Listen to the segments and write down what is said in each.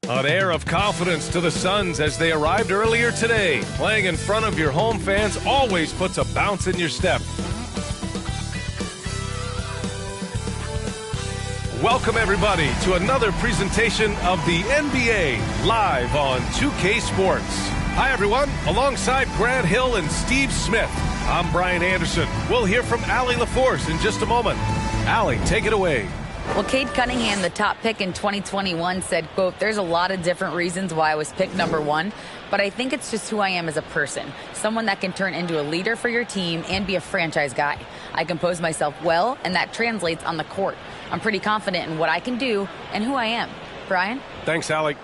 An air of confidence to the Suns as they arrived earlier today. Playing in front of your home fans always puts a bounce in your step. Welcome, everybody, to another presentation of the NBA live on 2K Sports. Hi, everyone. Alongside Grant Hill and Steve Smith, I'm Brian Anderson. We'll hear from Allie LaForce in just a moment. Allie, take it away. Well, Cade Cunningham, the top pick in 2021, said, quote, "There's a lot of different reasons why I was picked number one, but I think it's just who I am as a person, someone that can turn into a leader for your team and be a franchise guy. I compose myself well, and that translates on the court. I'm pretty confident in what I can do and who I am." Brian? Thanks, Allie.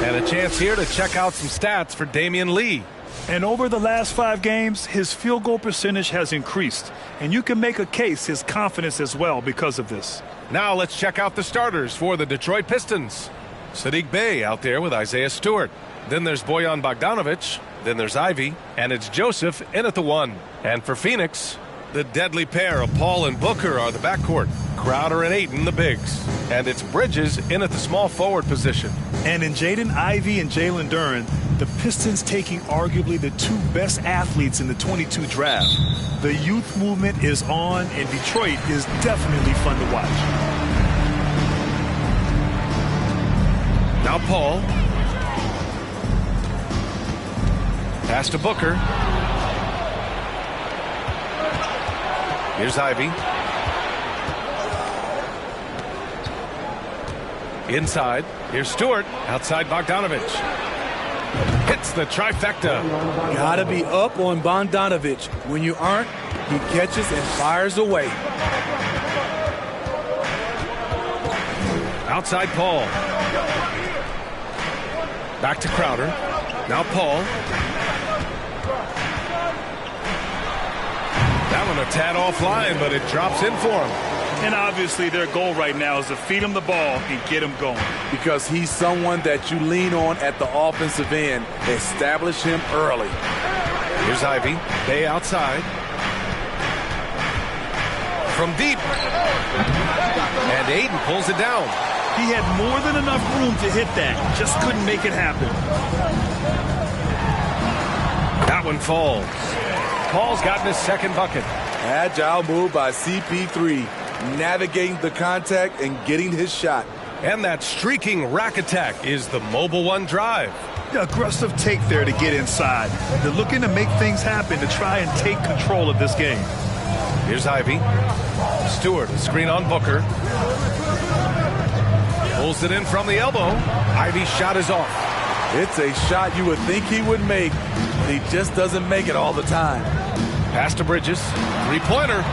And a chance here to check out some stats for Damian Lee. And over the last 5 games, his field goal percentage has increased. And you can make a case his confidence as well because of this. Now let's check out the starters for the Detroit Pistons. Sadiq Bey out there with Isaiah Stewart. Then there's Bojan Bogdanovic. Then there's Ivy. And it's Joseph in at the 1. And for Phoenix, the deadly pair of Paul and Booker are the backcourt. Crowder and Ayton the bigs. And it's Bridges in at the small forward position. And in Jaden Ivey and Jalen Duren, the Pistons taking arguably the 2 best athletes in the 22 draft. The youth movement is on, and Detroit is definitely fun to watch. Now Paul. Pass to Booker. Here's Ivy. Inside. Here's Stewart. Outside Bogdanovic. Hits the trifecta. Gotta be up on Bogdanovic. When you aren't, he catches and fires away. Outside Paul. Back to Crowder. Now Paul. That one a tad offline, but it drops in for him. And obviously their goal right now is to feed him the ball and get him going. Because he's someone that you lean on at the offensive end. Establish him early. Here's Ivy. Bey outside. From deep. And Ayton pulls it down. He had more than enough room to hit that. Just couldn't make it happen. That one falls. Paul's gotten his second bucket. Agile move by CP3. Navigating the contact and getting his shot. And that streaking rack attack is the Mobile One drive. The aggressive take there to get inside. They're looking to make things happen to try and take control of this game. Here's Ivy. Stewart, a screen on Booker. Pulls it in from the elbow. Ivy's shot is off. It's a shot you would think he would make. He just doesn't make it all the time. Pass to Bridges. Three-pointer.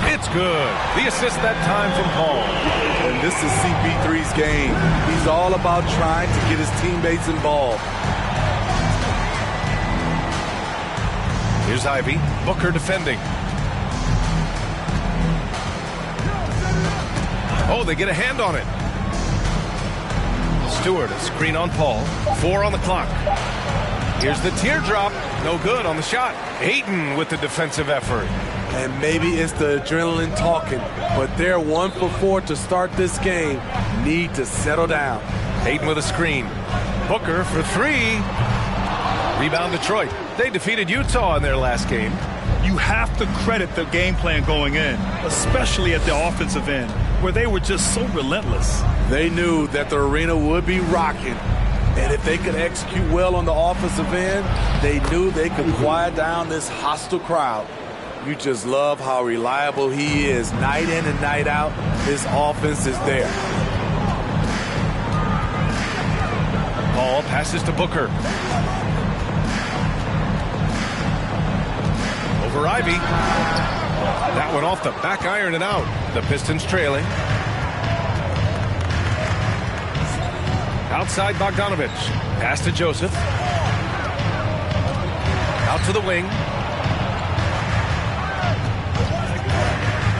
It's good. The assist that time from Paul. And this is CP3's game. He's all about trying to get his teammates involved. Here's Ivy. Booker defending. Oh, they get a hand on it. Stewart, a screen on Paul. 4 on the clock. Here's the teardrop. No good on the shot. Ayton with the defensive effort. And maybe it's the adrenaline talking, but they're 1 for 4 to start this game. Need to settle down. Ayton with a screen. Booker for 3. Rebound Detroit. They defeated Utah in their last game. You have to credit the game plan going in, especially at the offensive end, where they were just so relentless. They knew that the arena would be rocking, and if they could execute well on the offensive end, they knew they could quiet down this hostile crowd. You just love how reliable he is. Night in and night out, his offense is there. Ball passes to Booker. Over Ivy. That one off the back iron and out. The Pistons trailing. Outside Bogdanovich. Pass to Joseph. Out to the wing.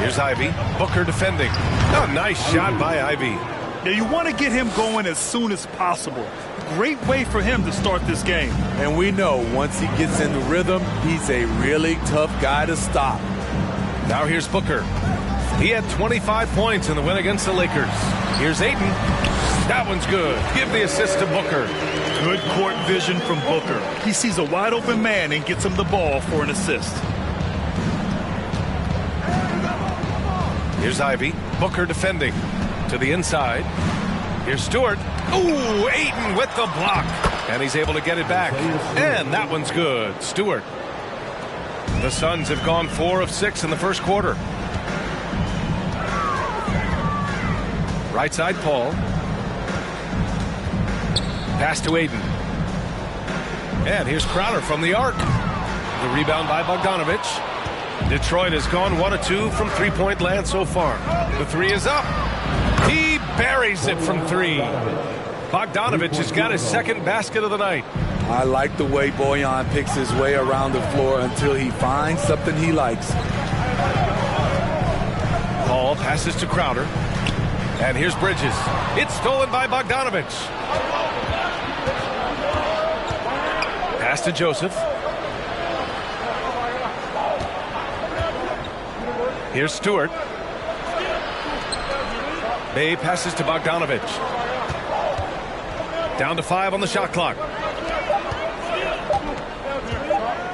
Here's Ivy. Booker defending. Oh, nice shot by Ivy. Now you want to get him going as soon as possible. Great way for him to start this game. And we know once he gets in the rhythm, he's a really tough guy to stop. Now here's Booker. He had 25 points in the win against the Lakers. Here's Ayton. That one's good. Give the assist to Booker. Good court vision from Booker. He sees a wide open man and gets him the ball for an assist. Here's Ivy. Booker defending. To the inside. Here's Stewart. Ooh, Ayton with the block. And he's able to get it back. And that one's good. Stewart. The Suns have gone 4 of 6 in the first quarter. Right side, Paul. Pass to Ayton. And here's Crowder from the arc. The rebound by Bogdanovich. Detroit has gone 1 of 2 from three-point land so far. The 3 is up. He buries it from 3. Bogdanovich has got his second basket of the night. I like the way Bojan picks his way around the floor until he finds something he likes. Paul passes to Crowder. And here's Bridges. It's stolen by Bogdanovich. Pass to Joseph. Here's Stewart. Bay passes to Bogdanovich. Down to 5 on the shot clock.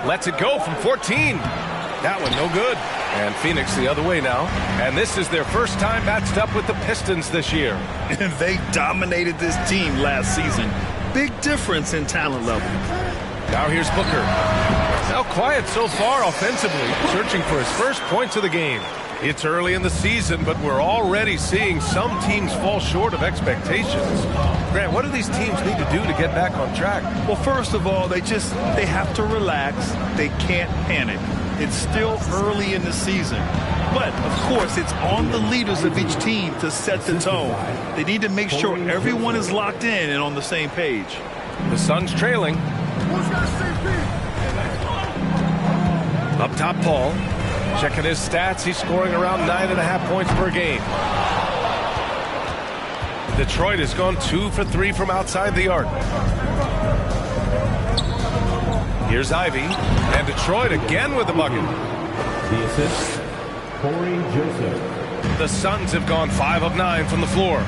Lets it go from 14. That one no good. And Phoenix the other way now. And this is their first time matched up with the Pistons this year. And they dominated this team last season. Big difference in talent level. Now here's Booker. Now quiet so far offensively, searching for his first points of the game. It's early in the season, but we're already seeing some teams fall short of expectations. Grant, what do these teams need to do to get back on track? Well, first of all, they have to relax. They can't panic. It's still early in the season. But, of course, it's on the leaders of each team to set the tone. They need to make sure everyone is locked in and on the same page. The Suns trailing. Up top, Paul. Checking his stats, he's scoring around 9.5 points per game. Detroit has gone 2 for 3 from outside the arc. Here's Ivy, and Detroit again with the bucket. The assist, Corey Joseph. The Suns have gone 5 of 9 from the floor.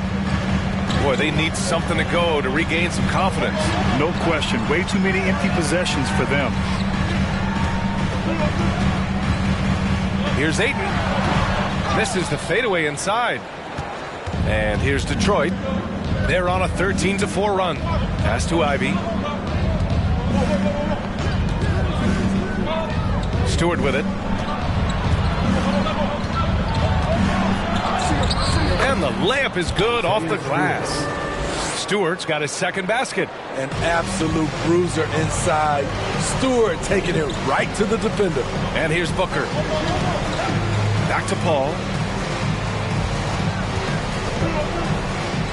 Boy, they need something to go to regain some confidence. No question. Way too many empty possessions for them. Here's Ayton. Misses the fadeaway inside. And here's Detroit. They're on a 13-4 run. Pass to Ivy. Stewart with it. And the layup is good off the glass. Stewart's got his second basket. An absolute bruiser inside. Stewart taking it right to the defender. And here's Booker. Back to Paul.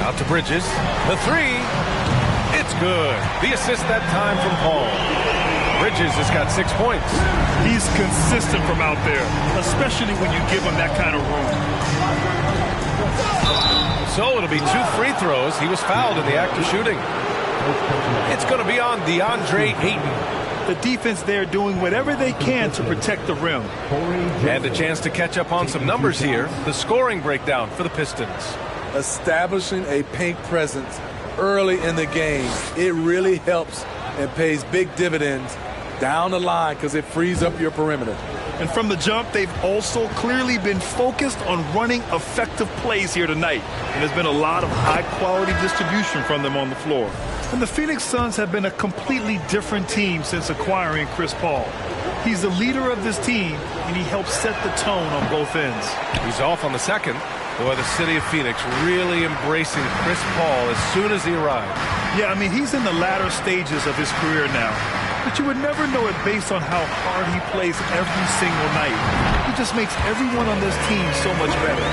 Out to Bridges. The 3. It's good. The assist that time from Paul. Bridges has got 6 points. He's consistent from out there, especially when you give him that kind of room. So it'll be 2 free throws. He was fouled in the act of shooting. It's going to be on DeAndre Ayton. The defense there doing whatever they can to protect the rim. And a chance to catch up on some numbers here. The scoring breakdown for the Pistons. Establishing a paint presence early in the game, it really helps and pays big dividends down the line because it frees up your perimeter. And from the jump, they've also clearly been focused on running effective plays here tonight. And there's been a lot of high-quality distribution from them on the floor. And the Phoenix Suns have been a completely different team since acquiring Chris Paul. He's the leader of this team, and he helps set the tone on both ends. He's off on the second. Boy, the city of Phoenix really embracing Chris Paul as soon as he arrived. Yeah, I mean, he's in the latter stages of his career now. But you would never know it based on how hard he plays every single night. He just makes everyone on this team so much better.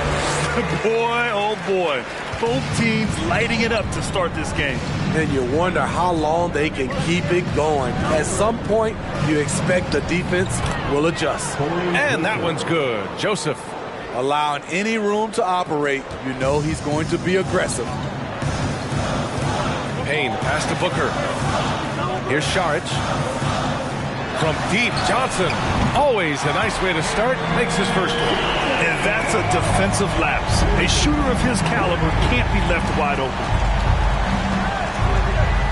Boy, oh boy. Both teams lighting it up to start this game. And you wonder how long they can keep it going. At some point, you expect the defense will adjust. And that one's good. Joseph. Allowing any room to operate, you know he's going to be aggressive. Payne, pass to Booker. Here's Saric. From deep, Johnson. Always a nice way to start. Makes his first one. And that's a defensive lapse. A shooter of his caliber can't be left wide open.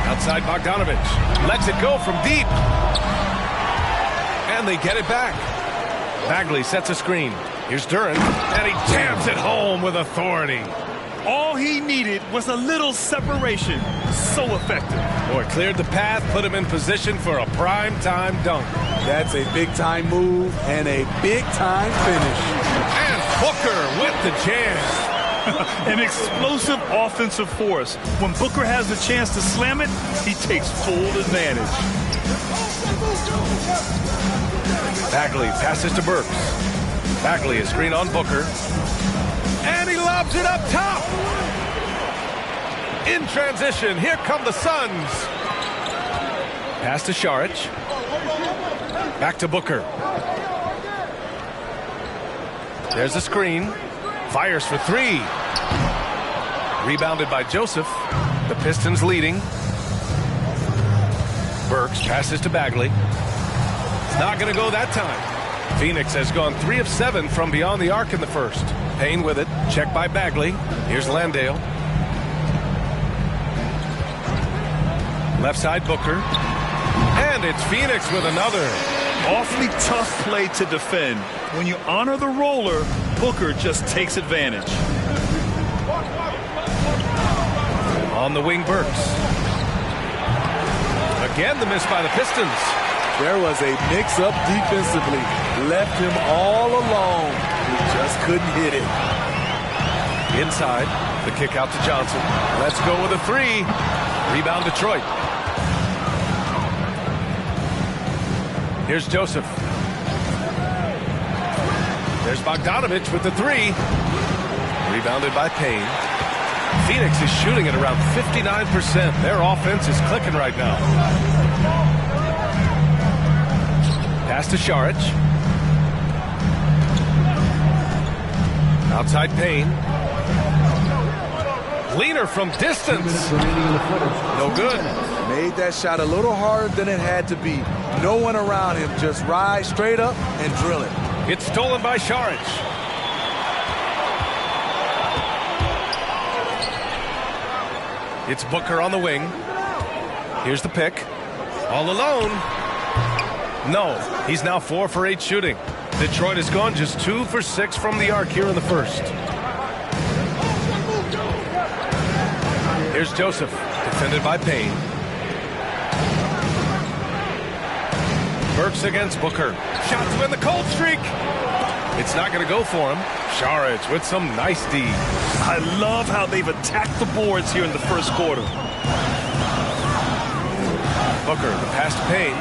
Outside Bogdanovich. Lets it go from deep. And they get it back. Bagley sets a screen. Here's Duran. And he jams it home with authority. All he needed was a little separation. So effective. Boy, cleared the path, put him in position for a prime-time dunk. That's a big-time move and a big-time finish. And Booker with the jam. An explosive offensive force. When Booker has the chance to slam it, he takes full advantage. Bagley passes to Burks. Bagley is screen on Booker. And he lobs it up top. In transition, here come the Suns. Pass to Saric. Back to Booker. There's a screen. Fires for three. Rebounded by Joseph. The Pistons leading. Burks passes to Bagley. It's not going to go that time. Phoenix has gone 3 of 7 from beyond the arc in the first. Payne with it. Checked by Bagley. Here's Landale. Left side Booker. And it's Phoenix with another. Awfully tough play to defend. When you honor the roller, Booker just takes advantage. On the wing, Burks. Again, the miss by the Pistons. There was a mix-up defensively. Left him all alone. He just couldn't hit it. Inside, the kick out to Johnson. Let's go with a three. Rebound Detroit. Here's Joseph. There's Bogdanovich with the three. Rebounded by Payne. Phoenix is shooting at around 59%. Their offense is clicking right now. Pass to Saric. Outside Payne. Leaner from distance. No good. Made that shot a little harder than it had to be. No one around him. Just ride straight up and drill it. It's stolen by Saric. It's Booker on the wing. Here's the pick. All alone. No, he's now 4 for 8 shooting. Detroit has gone just 2 for 6 from the arc here in the first. Here's Joseph, defended by Payne. Burks against Booker. Shot to win the cold streak. It's not going to go for him. Saric with some nice D. I love how they've attacked the boards here in the first quarter. Booker, the pass to Payne.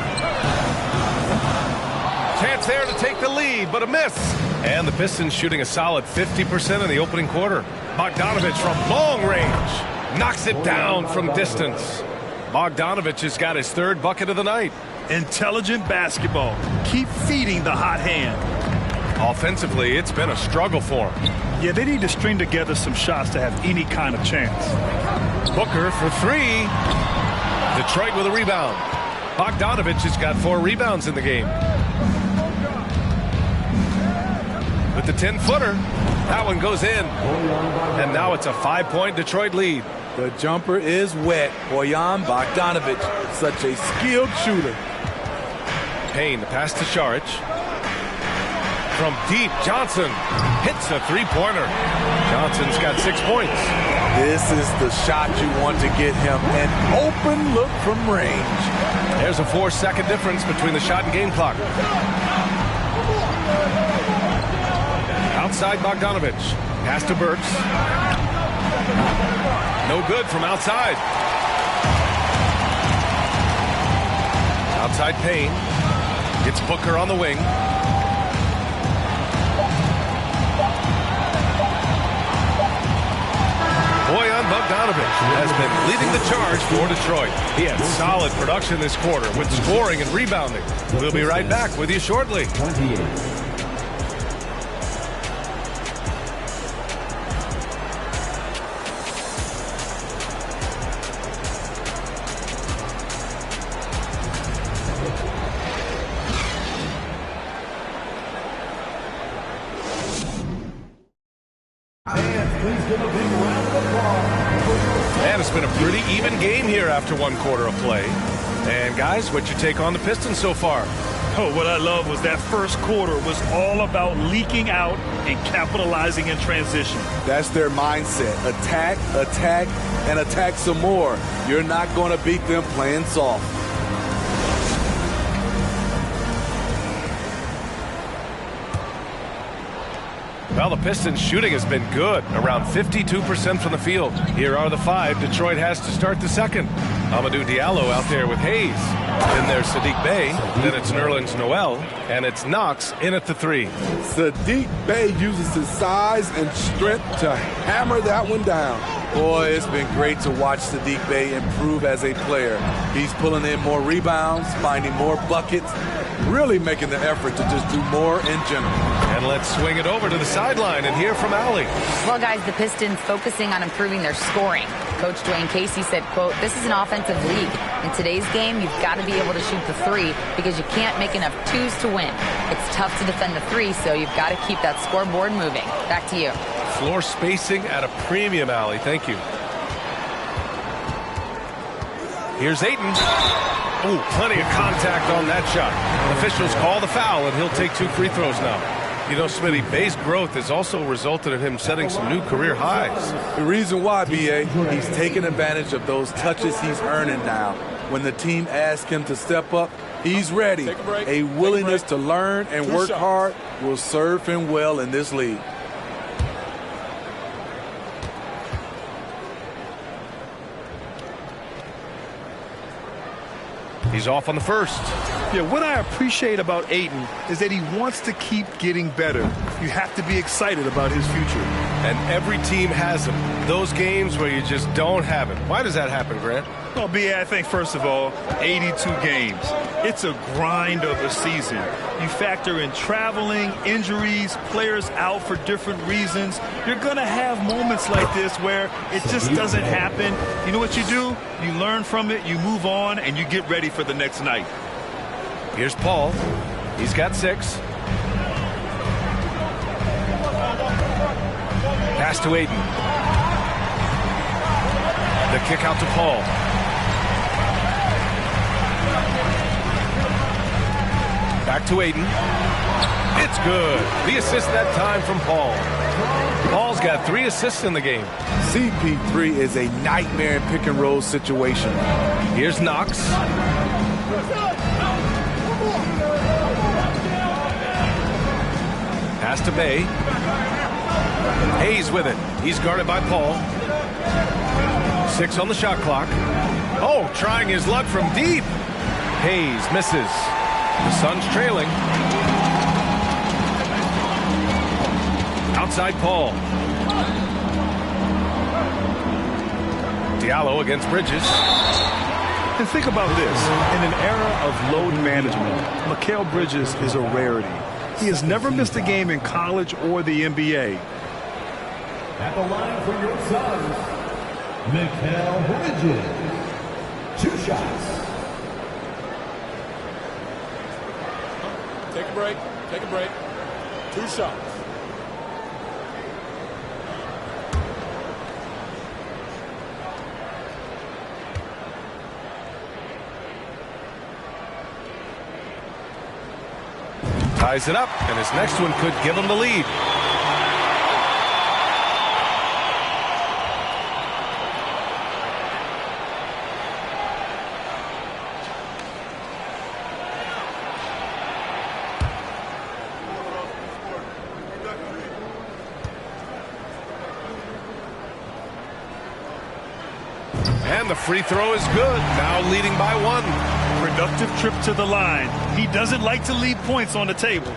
Chance there to take the lead, but a miss. And the Pistons shooting a solid 50% in the opening quarter. Bogdanovich from long range. Knocks it down from distance. Bogdanovich has got his 3rd bucket of the night. Intelligent basketball. Keep feeding the hot hand. Offensively, it's been a struggle for him. Yeah, they need to string together some shots to have any kind of chance. Booker for 3. Detroit with a rebound. Bogdanovich has got 4 rebounds in the game. With the 10-footer, that one goes in. And now it's a 5-point Detroit lead. The jumper is wet. Bojan Bogdanovich, such a skilled shooter. Payne, the pass to Šarić. From deep, Johnson hits a 3-pointer. Johnson's got 6 points. This is the shot you want to get him. An open look from range. There's a 4-second difference between the shot and game clock. Outside Bogdanovich. Pass to Burks. No good from outside. Outside Payne. Gets Booker on the wing. Bojan Bogdanovich has been leading the charge for Detroit. He had solid production this quarter with scoring and rebounding. We'll be right back with you shortly. 28. And it's been a pretty even game here after 1 quarter of play. And guys, what's your take on the Pistons so far? Oh, what I love was that first quarter was all about leaking out and capitalizing in transition. That's their mindset. Attack, attack, and attack some more. You're not going to beat them playing soft. Well, the Pistons' shooting has been good, around 52% from the field. Here are the 5 Detroit has to start the second. Amadou Diallo out there with Hayes. Then there's Saddiq Bey. Then it's Nerlens Noel. And it's Knox in at the 3. Saddiq Bey uses his size and strength to hammer that one down. Boy, it's been great to watch Saddiq Bey improve as a player. He's pulling in more rebounds, finding more buckets, really making the effort to just do more in general. And let's swing it over to the sideline and hear from Allie. Well, guys, the Pistons focusing on improving their scoring. Coach Dwayne Casey said, quote, "This is an offensive league. In today's game, you've got to be able to shoot the 3 because you can't make enough 2s to win. It's tough to defend the 3, so you've got to keep that scoreboard moving." Back to you. Floor spacing at a premium, Allie. Thank you. Here's Ayton. Oh, plenty of contact on that shot. Officials call the foul, and he'll take 2 free throws now. You know, Smitty, Bay's growth has also resulted in him setting some new career highs. The reason why, B.A., he's taking advantage of those touches he's earning now. When the team asks him to step up, he's ready. A willingness to learn and work hard will serve him well in this league. He's off on the first. Yeah, what I appreciate about Ayton is that he wants to keep getting better. You have to be excited about his future. And every team has him. Those games where you just don't have him. Why does that happen, Grant? Well, B.A., I think, first of all, 82 games. It's a grind of a season. You factor in traveling, injuries, players out for different reasons. You're going to have moments like this where it just doesn't happen. You know what you do? You learn from it, you move on, and you get ready for the next night. Here's Paul. He's got 6. Pass to Ayton. The kick out to Paul. Back to Ayton. It's good. The assist that time from Paul. Paul's got 3 assists in the game. CP3 is a nightmare in pick and roll situation. Here's Knox. Pass to Bey. Hayes with it. He's guarded by Paul. 6 on the shot clock. Oh, trying his luck from deep. Hayes misses. The Suns trailing. Outside Paul. Diallo against Bridges. And think about this. In an era of load management, Mikal Bridges is a rarity. He has never missed a game in college or the NBA. At the line for your Suns, Mikal Bridges. 2 shots. break. Take a break. 2 shots. Ties it up, and his next one could give him the lead. And the free throw is good. Now leading by 1. Productive trip to the line. He doesn't like to leave points on the table.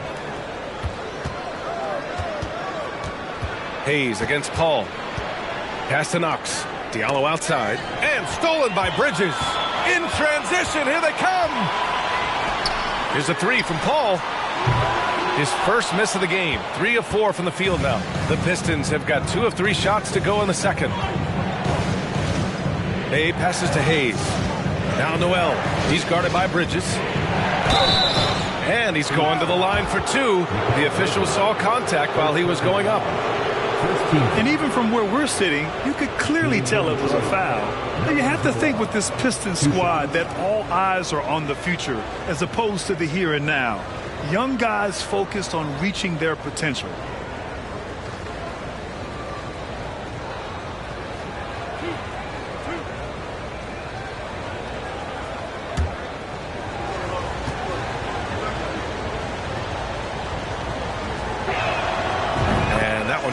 Hayes against Paul. Pass to Knox. Diallo outside. And stolen by Bridges. In transition. Here they come. Here's a 3 from Paul. His first miss of the game. 3 of 4 from the field now. The Pistons have got 2 of 3 shots to go in the second. Bay passes to Hayes. Now Noel. He's guarded by Bridges. And he's going to the line for 2. The official saw contact while he was going up. And even from where we're sitting, you could clearly tell it was a foul. Now you have to think with this Pistons squad that all eyes are on the future as opposed to the here and now. Young guys focused on reaching their potential.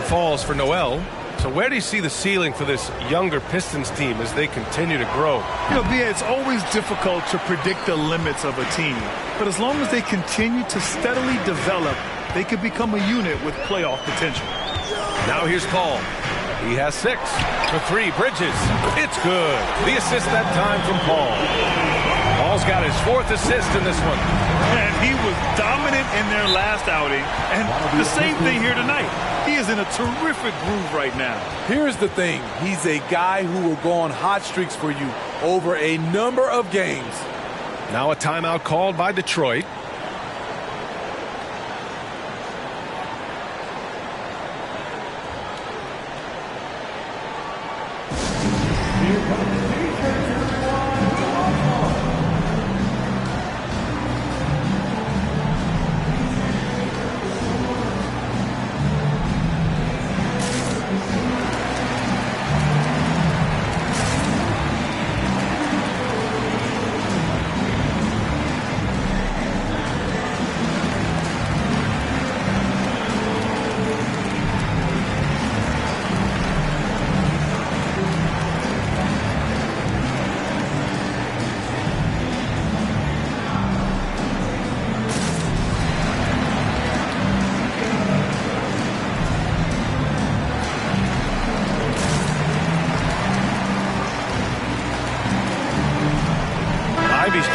Falls for Noel. So where do you see the ceiling for this younger Pistons team as they continue to grow? You know, B.A., it's always difficult to predict the limits of a team. But as long as they continue to steadily develop, they could become a unit with playoff potential. Now here's Paul. He has 6. For 3, Bridges. It's good. The assist that time from Paul. Paul's got his 4th assist in this one. And he was dominant in their last outing. And the same thing here tonight. He is in a terrific groove right now. Here's the thing. He's a guy who will go on hot streaks for you over a number of games. Now a timeout called by Detroit.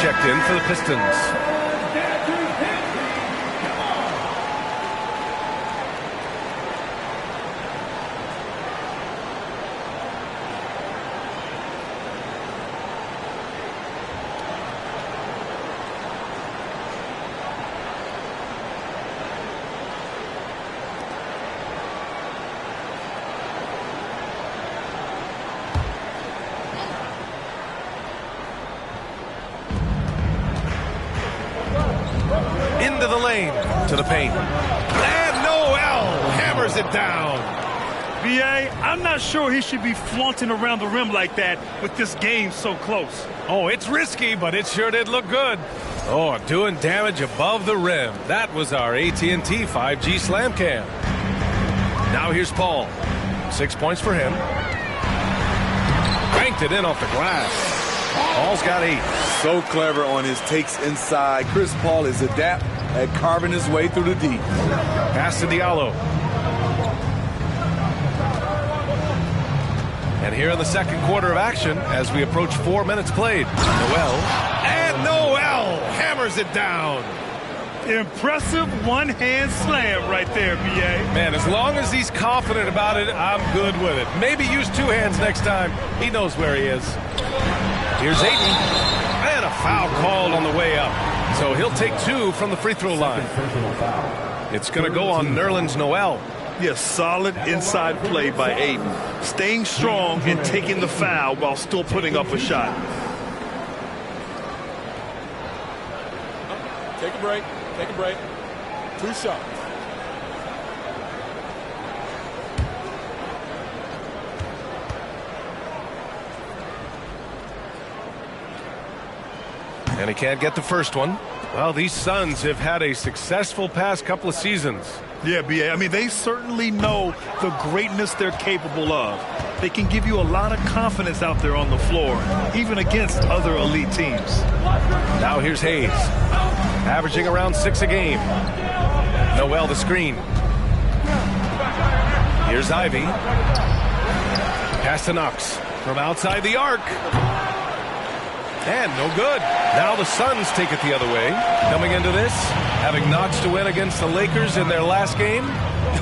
Checked in for the Pistons. Into the lane, to the paint. And Noel hammers it down. B.A., I'm not sure he should be flaunting around the rim like that with this game so close. Oh, it's risky, but it sure did look good. Oh, doing damage above the rim. That was our AT&T 5G Slam Cam. Now here's Paul. 6 points for him. Banked it in off the glass. Paul's got 8. So clever on his takes inside. Chris Paul is adept at carving his way through the deep. Pass to Diallo. And here in the second quarter of action, as we approach 4 minutes played, Noel. And Noel hammers it down. Impressive one-hand slam right there, B.A. Man, as long as he's confident about it, I'm good with it. Maybe use 2 hands next time. He knows where he is. Here's Ayton. And a foul called on the way up. So he'll take 2 from the free throw line. It's going to go on Nerlens Noel. Yes, solid inside play by Aiden. Staying strong and taking the foul while still putting up a shot. Take a break. Take a break. 2 shots. And he can't get the first one. Well, these Suns have had a successful past couple of seasons. Yeah, B.A. I mean, they certainly know the greatness they're capable of. They can give you a lot of confidence out there on the floor, even against other elite teams. Now here's Hayes, averaging around 6 a game. Noel the screen. Here's Ivy. Pass to Knox from outside the arc. And no good. Now the Suns take it the other way. Coming into this, having Knox to win against the Lakers in their last game.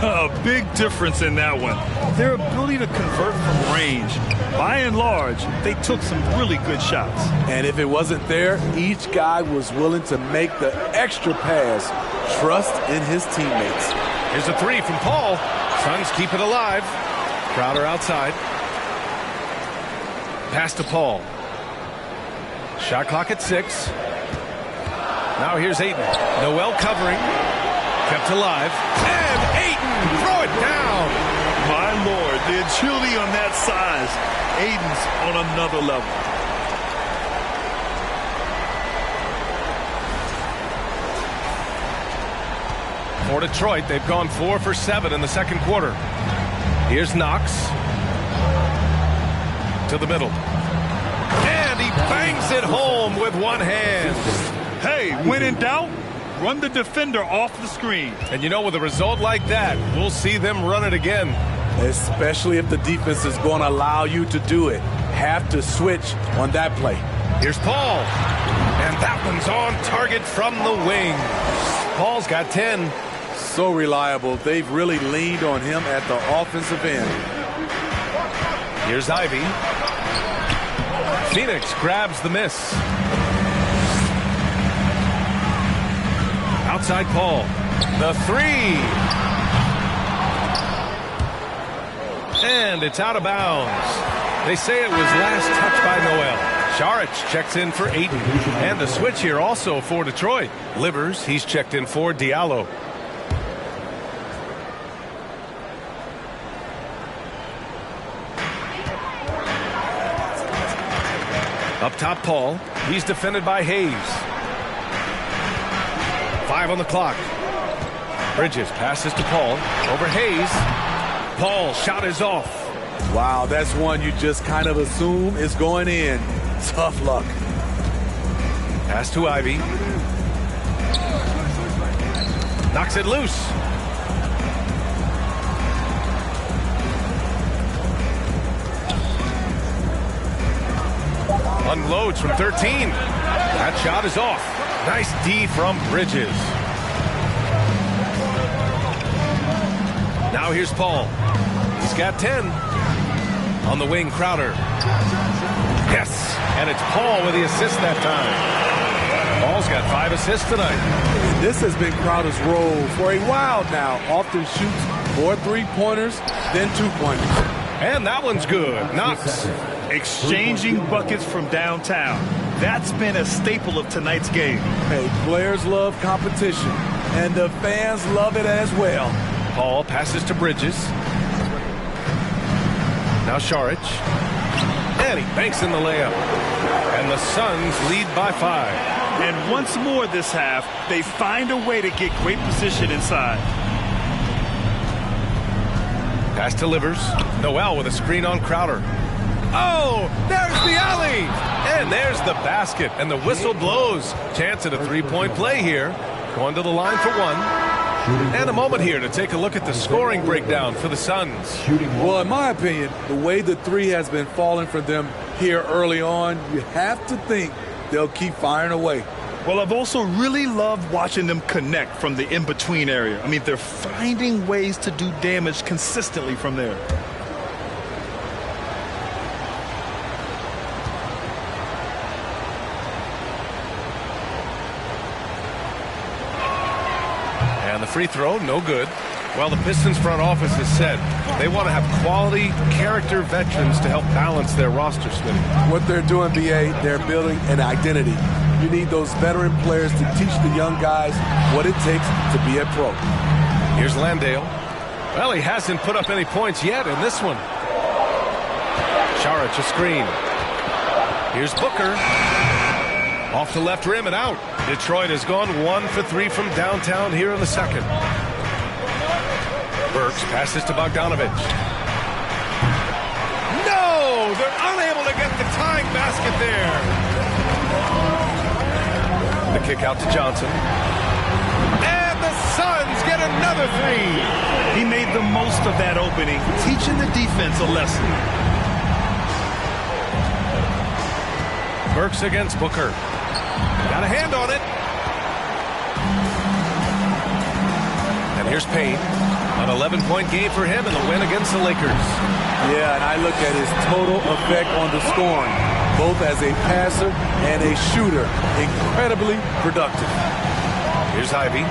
A big difference in that one. Their ability to convert from range. By and large, they took some really good shots. And if it wasn't there, each guy was willing to make the extra pass. Trust in his teammates. Here's a 3 from Paul. Suns keep it alive. Crowder outside. Pass to Paul. Shot clock at 6. Now here's Ayton. Noel covering. Kept alive. And Ayton, throw it down. My Lord, the agility on that size. Ayton's on another level. For Detroit, they've gone 4 for 7 in the second quarter. Here's Knox. To the middle. And he bangs it home with one hand. Hey, when in doubt, run the defender off the screen. And you know, with a result like that, we'll see them run it again. Especially if the defense is going to allow you to do it. Have to switch on that play. Here's Paul. And that one's on target from the wing. Paul's got 10. So reliable. They've really leaned on him at the offensive end. Here's Ivy. Phoenix grabs the miss. Outside Paul. The 3. And it's out of bounds. They say it was last touched by Noel. Saric checks in for Ayton. And the switch here also for Detroit. Livers, he's checked in for Diallo. Up top, Paul. He's defended by Hayes. 5 on the clock. Bridges passes to Paul. Over Hayes. Paul, shot is off. Wow, that's one you just kind of assume is going in. Tough luck. Pass to Ivy. Knocks it loose. Unloads from 13. That shot is off. Nice D from Bridges. Now here's Paul. He's got 10. On the wing, Crowder. Yes, and it's Paul with the assist that time. Paul's got 5 assists tonight. This has been Crowder's role for a while now. Often shoots 4 3-pointers, then 2-pointers. And that one's good. Knox. Exchanging buckets from downtown. That's been a staple of tonight's game. Hey, players love competition, and the fans love it as well. Paul passes to Bridges. Now Saric. And he banks in the layup. And the Suns lead by 5. And once more this half, they find a way to get great position inside. Pass to Livers. Noel with a screen on Crowder. Oh, there's the alley. And there's the basket. And the whistle blows. Chance at a 3-point play here. Going to the line for 1. And a moment here to take a look at the scoring breakdown for the Suns. Well, in my opinion, the way the 3 has been falling for them here early on, you have to think they'll keep firing away. Well, I've also really loved watching them connect from the in-between area. I mean, they're finding ways to do damage consistently from there. And the free throw, no good. Well, the Pistons front office has said they want to have quality character veterans to help balance their roster, Smitty. What they're doing, BA, they're building an identity. You need those veteran players to teach the young guys what it takes to be a pro. Here's Landale. Well, he hasn't put up any points yet in this one. Saric a screen. Here's Booker. Off the left rim and out. Detroit has gone 1 for 3 from downtown here in the second. Burks passes to Bogdanovich. No! They're unable to get the tying basket there. The kick out to Johnson. And the Suns get another 3. He made the most of that opening, teaching the defense a lesson. Burks against Booker. Got a hand on it. And here's Payne. An 11-point game for him in the win against the Lakers. Yeah, and I look at his total effect on the scoring, both as a passer and a shooter. Incredibly productive. Here's Ivy.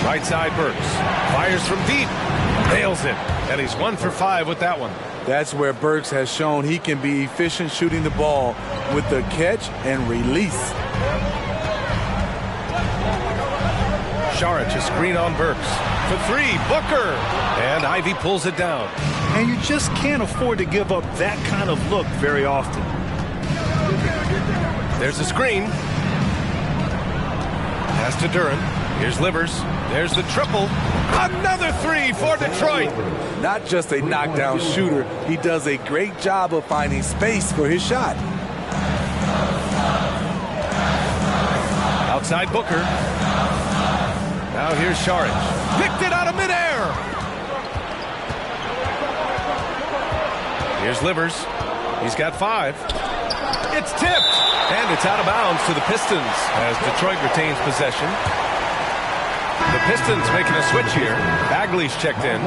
Right side Burks. Fires from deep. Nails it. And he's 1 for 5 with that one. That's where Burks has shown he can be efficient shooting the ball with the catch and release. Saric a screen on Burks. For 3, Booker. And Ivy pulls it down. And you just can't afford to give up that kind of look very often. There's a screen. Pass to Duren. Here's Livers. There's the triple. Another 3 for Detroit. Not just a knockdown shooter, he does a great job of finding space for his shot. Outside Booker. Now here's Saric. Picked it out of midair. Here's Livers. He's got 5. It's tipped. And it's out of bounds to the Pistons as Detroit retains possession. The Pistons making a switch here. Bagley's checked in.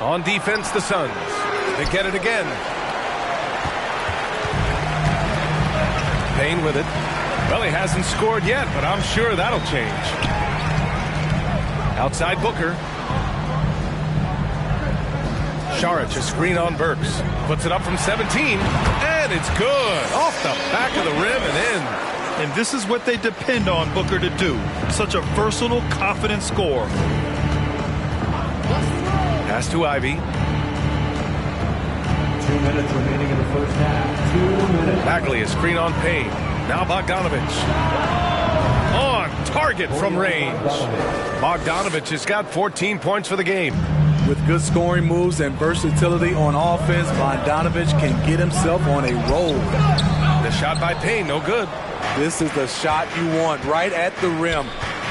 On defense, the Suns. They get it again. Payne with it. Well, he hasn't scored yet, but I'm sure that'll change. Outside Booker. Saric a screen on Burks. Puts it up from 17. And it's good. Off the back of the rim and in. And this is what they depend on Booker to do. Such a versatile, confident scorer. Pass to Ivy. 2 minutes remaining in the first half. 2 minutes. Bagley a screen on Payne. Now Bogdanovich. On target from range. Bogdanovich has got 14 points for the game. With good scoring moves and versatility on offense, Bogdanovich can get himself on a roll. The shot by Payne, no good. This is the shot you want right at the rim.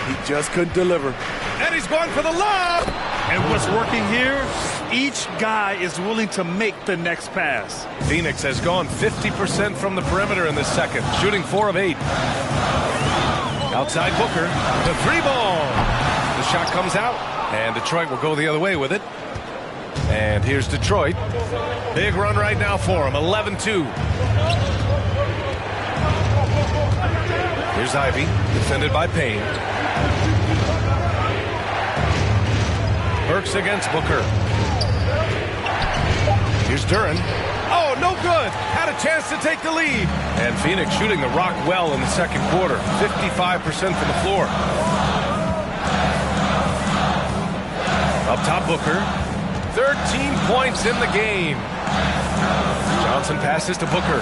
He just couldn't deliver. And he's going for the lob. And what's working here? Each guy is willing to make the next pass. Phoenix has gone 50% from the perimeter in this second, shooting 4 of 8. Outside Booker, the 3-ball. The shot comes out, and Detroit will go the other way with it. And here's Detroit. Big run right now for him, 11-2. Here's Ivy, defended by Payne. Burks against Booker. Here's Duren. Oh, no good. Had a chance to take the lead. And Phoenix shooting the rock well in the second quarter. 55% from the floor. Up top, Booker. 13 points in the game. Johnson passes to Booker.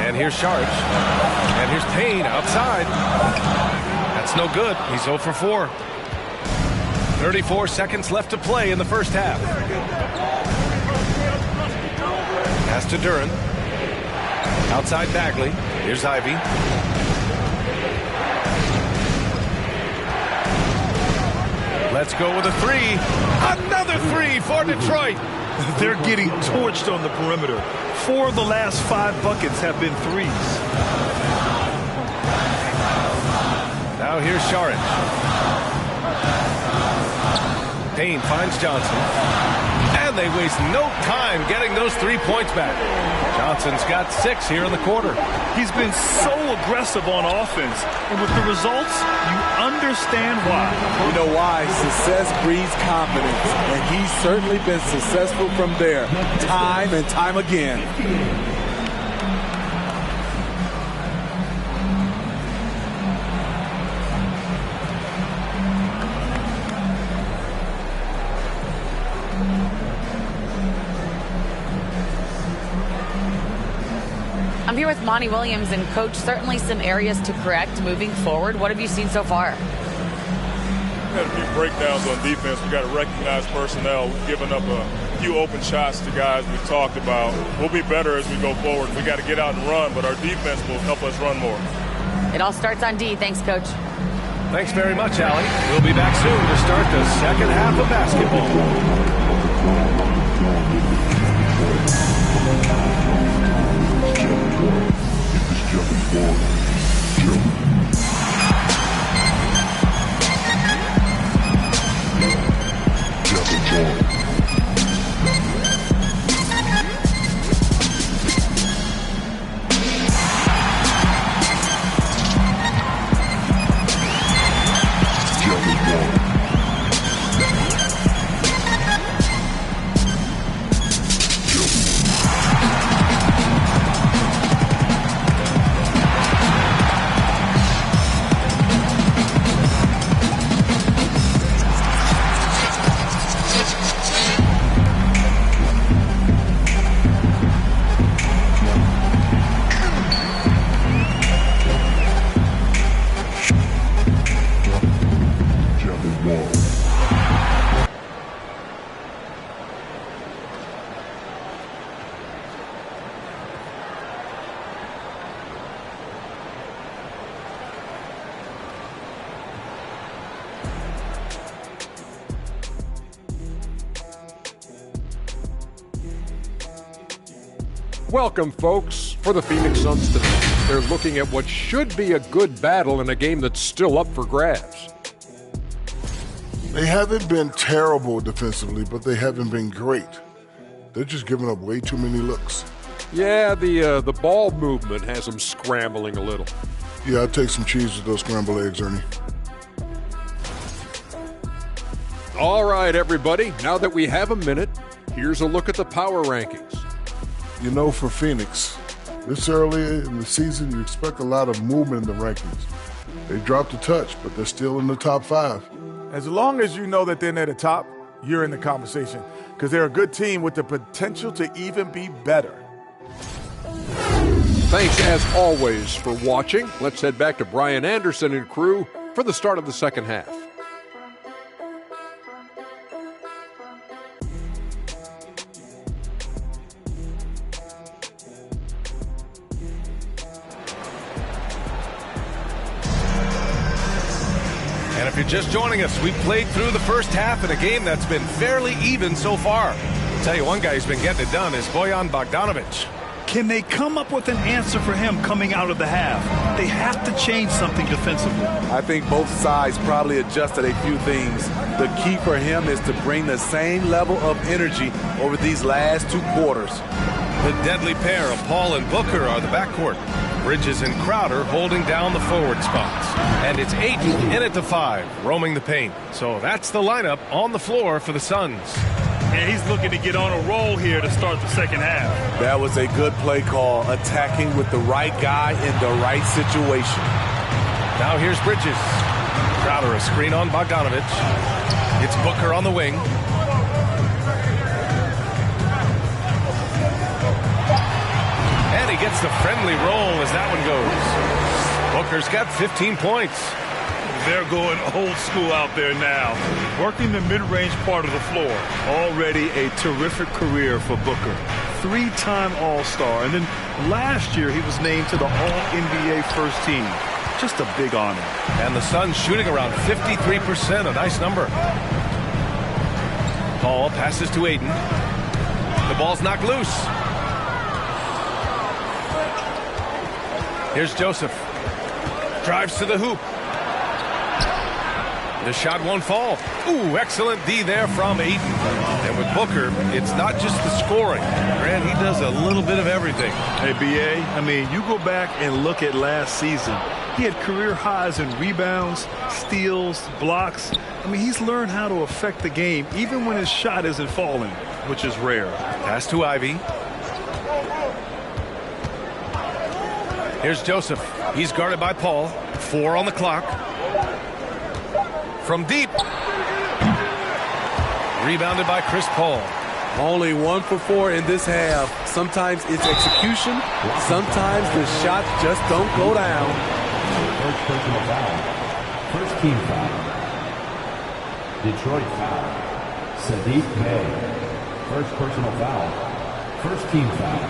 And here's Saric. And here's Payne outside. That's no good. He's 0 for 4. 34 seconds left to play in the first half. Pass to Duren. Outside Bagley. Here's Ivy. Let's go with a 3. Another 3 for Detroit. They're getting torched on the perimeter. 4 of the last 5 buckets have been threes. Now here's Saric. Payne finds Johnson. And they waste no time getting those 3 points back. Johnson's got 6 here in the quarter. He's been so aggressive on offense. And with the results, you understand why. You know why? Success breeds confidence. And he's certainly been successful from there, time and time again. I'm here with Monty Williams, and Coach, certainly some areas to correct moving forward. What have you seen so far? We had a few breakdowns on defense. We got to recognize personnel. We've given up a few open shots to guys we talked about. We'll be better as we go forward. We got to get out and run, but our defense will help us run more. It all starts on D. Thanks, Coach. Thanks very much, Allie. We'll be back soon to start the second half of basketball. Welcome, folks. For the Phoenix Suns tonight, they're looking at what should be a good battle in a game that's still up for grabs. They haven't been terrible defensively, but they haven't been great. They're just giving up way too many looks. Yeah, the ball movement has them scrambling a little. Yeah, I'd take some cheese with those scrambled eggs, Ernie. All right, everybody. Now that we have a minute, here's a look at the power rankings. You know, for Phoenix, this early in the season, you expect a lot of movement in the rankings. They dropped a touch, but they're still in the top 5. As long as you know that they're near the top, you're in the conversation because they're a good team with the potential to even be better. Thanks, as always, for watching. Let's head back to Brian Anderson and crew for the start of the second half. And if you're just joining us, we played through the first half in a game that's been fairly even so far. I'll tell you, one guy who's been getting it done is Bojan Bogdanovic. Can they come up with an answer for him coming out of the half? They have to change something defensively. I think both sides probably adjusted a few things. The key for him is to bring the same level of energy over these last 2 quarters. The deadly pair of Paul and Booker are the backcourt. Bridges and Crowder holding down the forward spots. And it's Ayton in at the 5, roaming the paint. So that's the lineup on the floor for the Suns. And he's looking to get on a roll here to start the second half. That was a good play call, attacking with the right guy in the right situation. Now here's Bridges. Crowder a screen on Bogdanovic. It's Booker on the wing. And he gets the friendly roll as that one goes. Booker's got 15 points. They're going old school out there now. Working the mid-range part of the floor. Already a terrific career for Booker. 3-time All-Star. And then last year he was named to the All-NBA first team. Just a big honor. And the Suns shooting around 53%, a nice number. Paul passes to Ayton. The ball's knocked loose. Here's Joseph. Drives to the hoop. The shot won't fall. Ooh, excellent D there from Ayton. And with Booker, it's not just the scoring. Grant, he does a little bit of everything. Hey, B.A., I mean, you go back and look at last season. He had career highs in rebounds, steals, blocks. I mean, he's learned how to affect the game even when his shot isn't falling, which is rare. Pass to Ivy. Here's Joseph. He's guarded by Paul. 4 on the clock. From deep. Rebounded by Chris Paul. Only 1 for 4 in this half. Sometimes it's execution. Sometimes the shots just don't go down. First personal foul. First team foul. Detroit foul. Sadiq Bey. First personal foul. First team foul.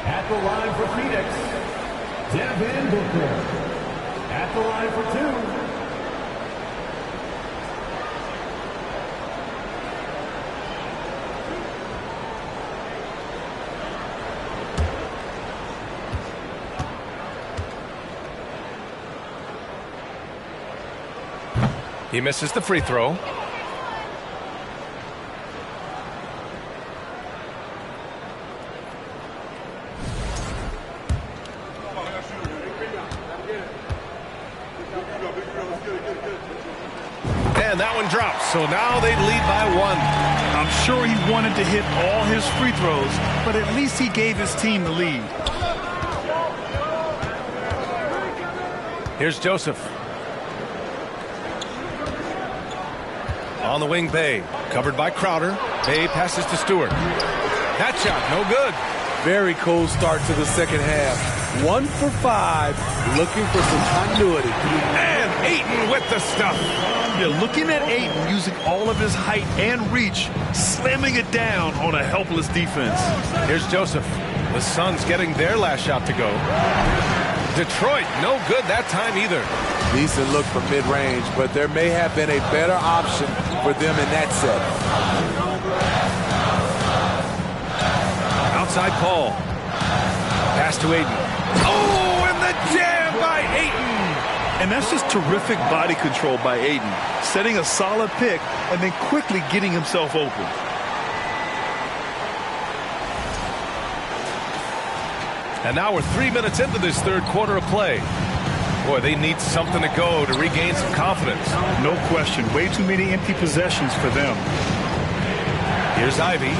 At the line for Phoenix, Devin Booker. At the line for 2. He misses the free throw. And that one drops, so now they lead by 1. I'm sure he wanted to hit all his free throws, but at least he gave his team the lead. Here's Joseph. On the wing, Bey. Covered by Crowder. Bey passes to Stewart. That shot, no good. Very cold start to the second half. 1 for 5, looking for some continuity. And Ayton with the stuff. You're looking at Ayton using all of his height and reach, slamming it down on a helpless defense. Here's Joseph. The Suns getting their last shot to go. Detroit, no good that time either. Decent look from mid-range, but there may have been a better option for them in that set. Outside Paul. Pass to Ayton. Oh, and the jam by Ayton. And that's just terrific body control by Ayton, setting a solid pick and then quickly getting himself open. And now we're 3 minutes into this third quarter of play. Boy, they need something to go to regain some confidence. No question. Way too many empty possessions for them. Here's Ivy.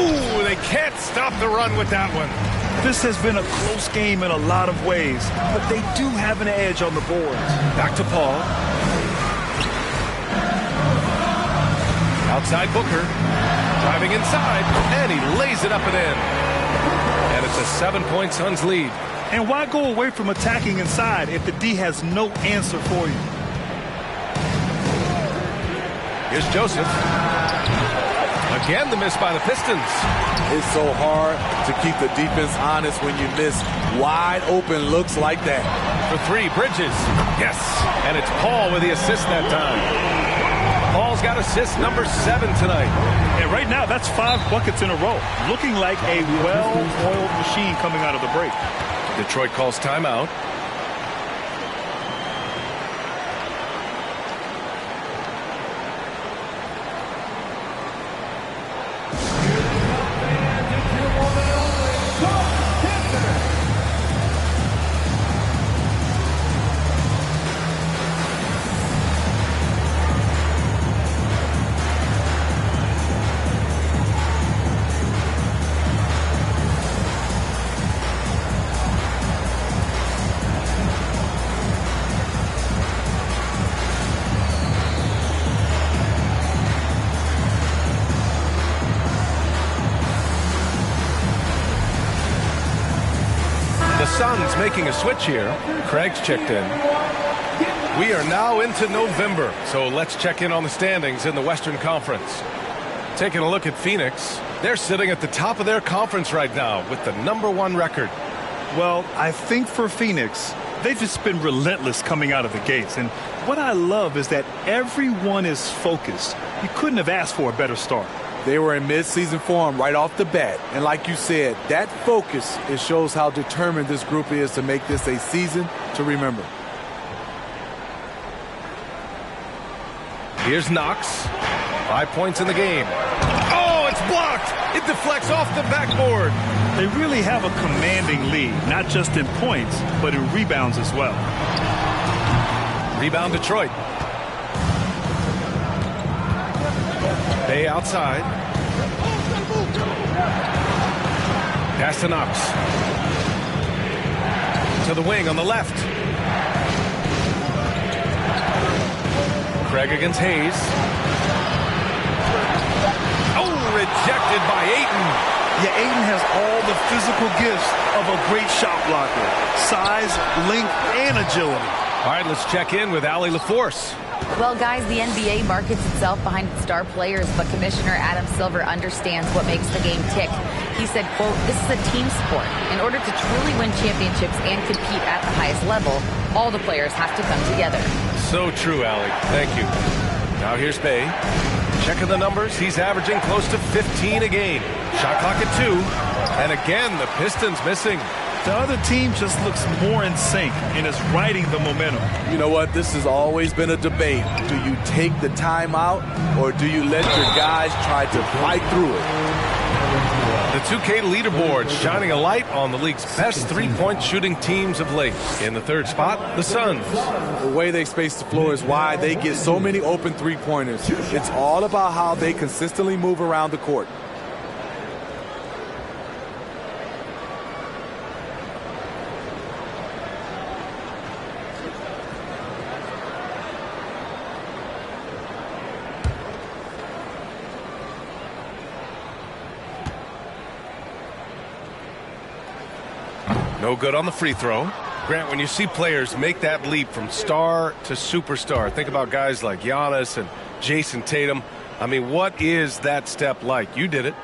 Ooh, they can't stop the run with that one. This has been a close game in a lot of ways, but they do have an edge on the boards. Back to Paul. Outside Booker. Driving inside, and he lays it up and in. And it's a 7-point Suns lead. And why go away from attacking inside if the D has no answer for you? Here's Joseph. Again, the miss by the Pistons. It's so hard to keep the defense honest when you miss wide open looks like that. For 3, Bridges. Yes. And it's Paul with the assist that time. Paul's got assist number 7 tonight. And right now, that's 5 buckets in a row. Looking like a well-oiled machine coming out of the break. Detroit calls timeout. Suns making a switch here. Craig's checked in. We are now into November, so let's check in on the standings in the Western Conference. Taking a look at Phoenix, they're sitting at the top of their conference right now with the #1 record. Well, I think for Phoenix, they've just been relentless coming out of the gates. And what I love is that everyone is focused. You couldn't have asked for a better start. They were in mid-season form right off the bat. And like you said, that focus, it shows how determined this group is to make this a season to remember. Here's Knox. 5 points in the game. Oh, it's blocked. It deflects off the backboard. They really have a commanding lead, not just in points, but in rebounds as well. Rebound Detroit. Bay outside. Pass to Knox. To the wing on the left. Craig against Hayes. Oh, rejected by Ayton. Yeah, Ayton has all the physical gifts of a great shot blocker. Size, length, and agility. All right, let's check in with Allie LaForce. Well, guys, the NBA markets itself behind its star players, but Commissioner Adam Silver understands what makes the game tick. He said, quote, "This is a team sport. In order to truly win championships and compete at the highest level, all the players have to come together." So true, Allie. Thank you. Now here's Bay. Checking the numbers, he's averaging close to 15 a game. Shot clock at 2. And again, the Pistons missing. The other team just looks more in sync and is riding the momentum. You know what? This has always been a debate. Do you take the timeout or do you let your guys try to fight through it? The 2K leaderboard shining a light on the league's best three-point shooting teams of late. In the third spot, the Suns. The way they space the floor is why they get so many open three-pointers. It's all about how they consistently move around the court. No good on the free throw. Grant, when you see players make that leap from star to superstar, think about guys like Giannis and Jason Tatum. I mean, what is that step like? You did it.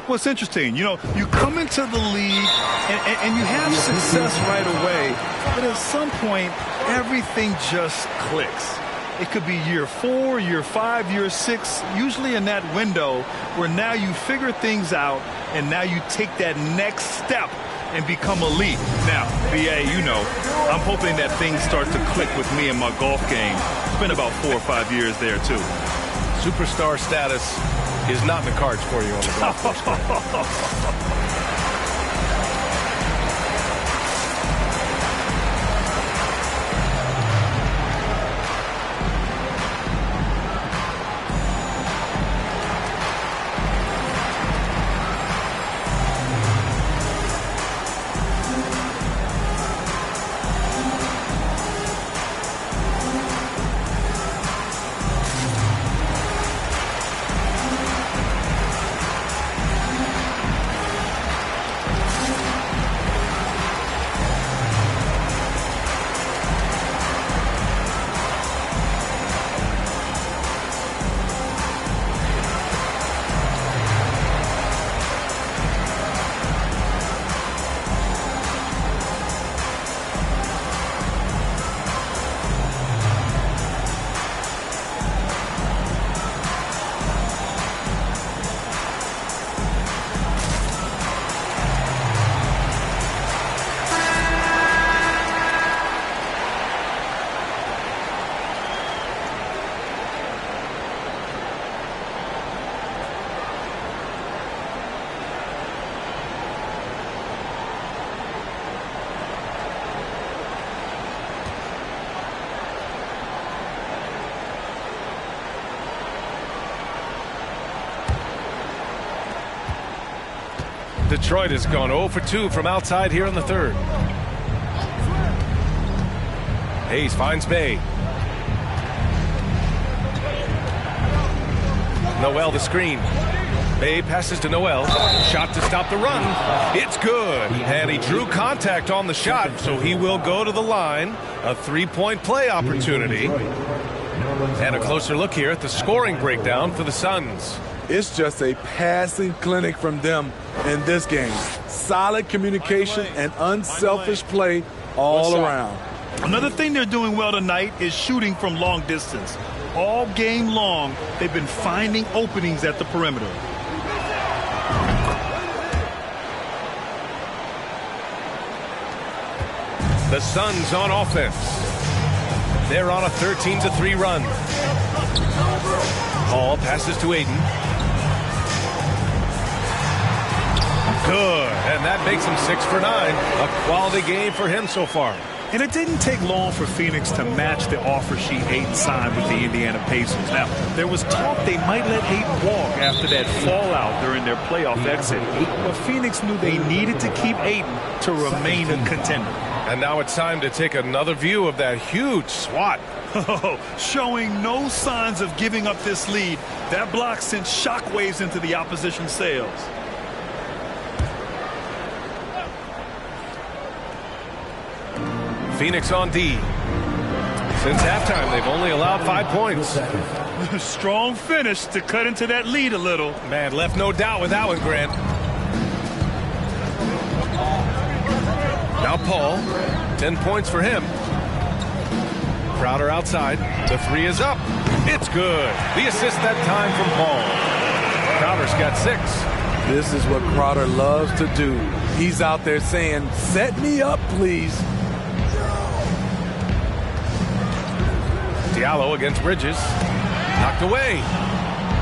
Well, it's interesting. You know, you come into the league and you have success right away, but at some point, everything just clicks. It could be year 4, year 5, year 6, usually in that window where now you figure things out and now you take that next step and become elite. Now, BA, you know, I'm hoping that things start to click with me and my golf game. It's been about 4 or 5 years there, too. Superstar status is not in the cards for you on the golf course. Detroit has gone 0 for 2 from outside here in the third. Hayes finds Bay. Noel the screen. Bay passes to Noel. Shot to stop the run. It's good. And he drew contact on the shot, so he will go to the line. A three-point play opportunity. And a closer look here at the scoring breakdown for the Suns. It's just a passing clinic from them in this game. Solid communication and unselfish play all around. Another thing they're doing well tonight is shooting from long distance. All game long, they've been finding openings at the perimeter. The Suns on offense. They're on a 13-3 run. Paul passes to Aiden. Good, and that makes him 6 for 9. A quality game for him so far. And it didn't take long for Phoenix to match the offer sheet Aiden signed with the Indiana Pacers. Now, there was talk they might let Aiden walk after that fallout during their playoff exit. But Phoenix knew they needed to keep Aiden to remain a contender. And now it's time to take another view of that huge swat. Showing no signs of giving up this lead. That block sent shockwaves into the opposition sails. Phoenix on D. Since halftime, they've only allowed 5 points. Strong finish to cut into that lead a little. Man, left no doubt with that one, Grant. Now Paul, 10 points for him. Crowder outside. The 3 is up. It's good. The assist that time from Paul. Crowder's got 6. This is what Crowder loves to do. He's out there saying, set me up, please. Diallo against Bridges. Knocked away.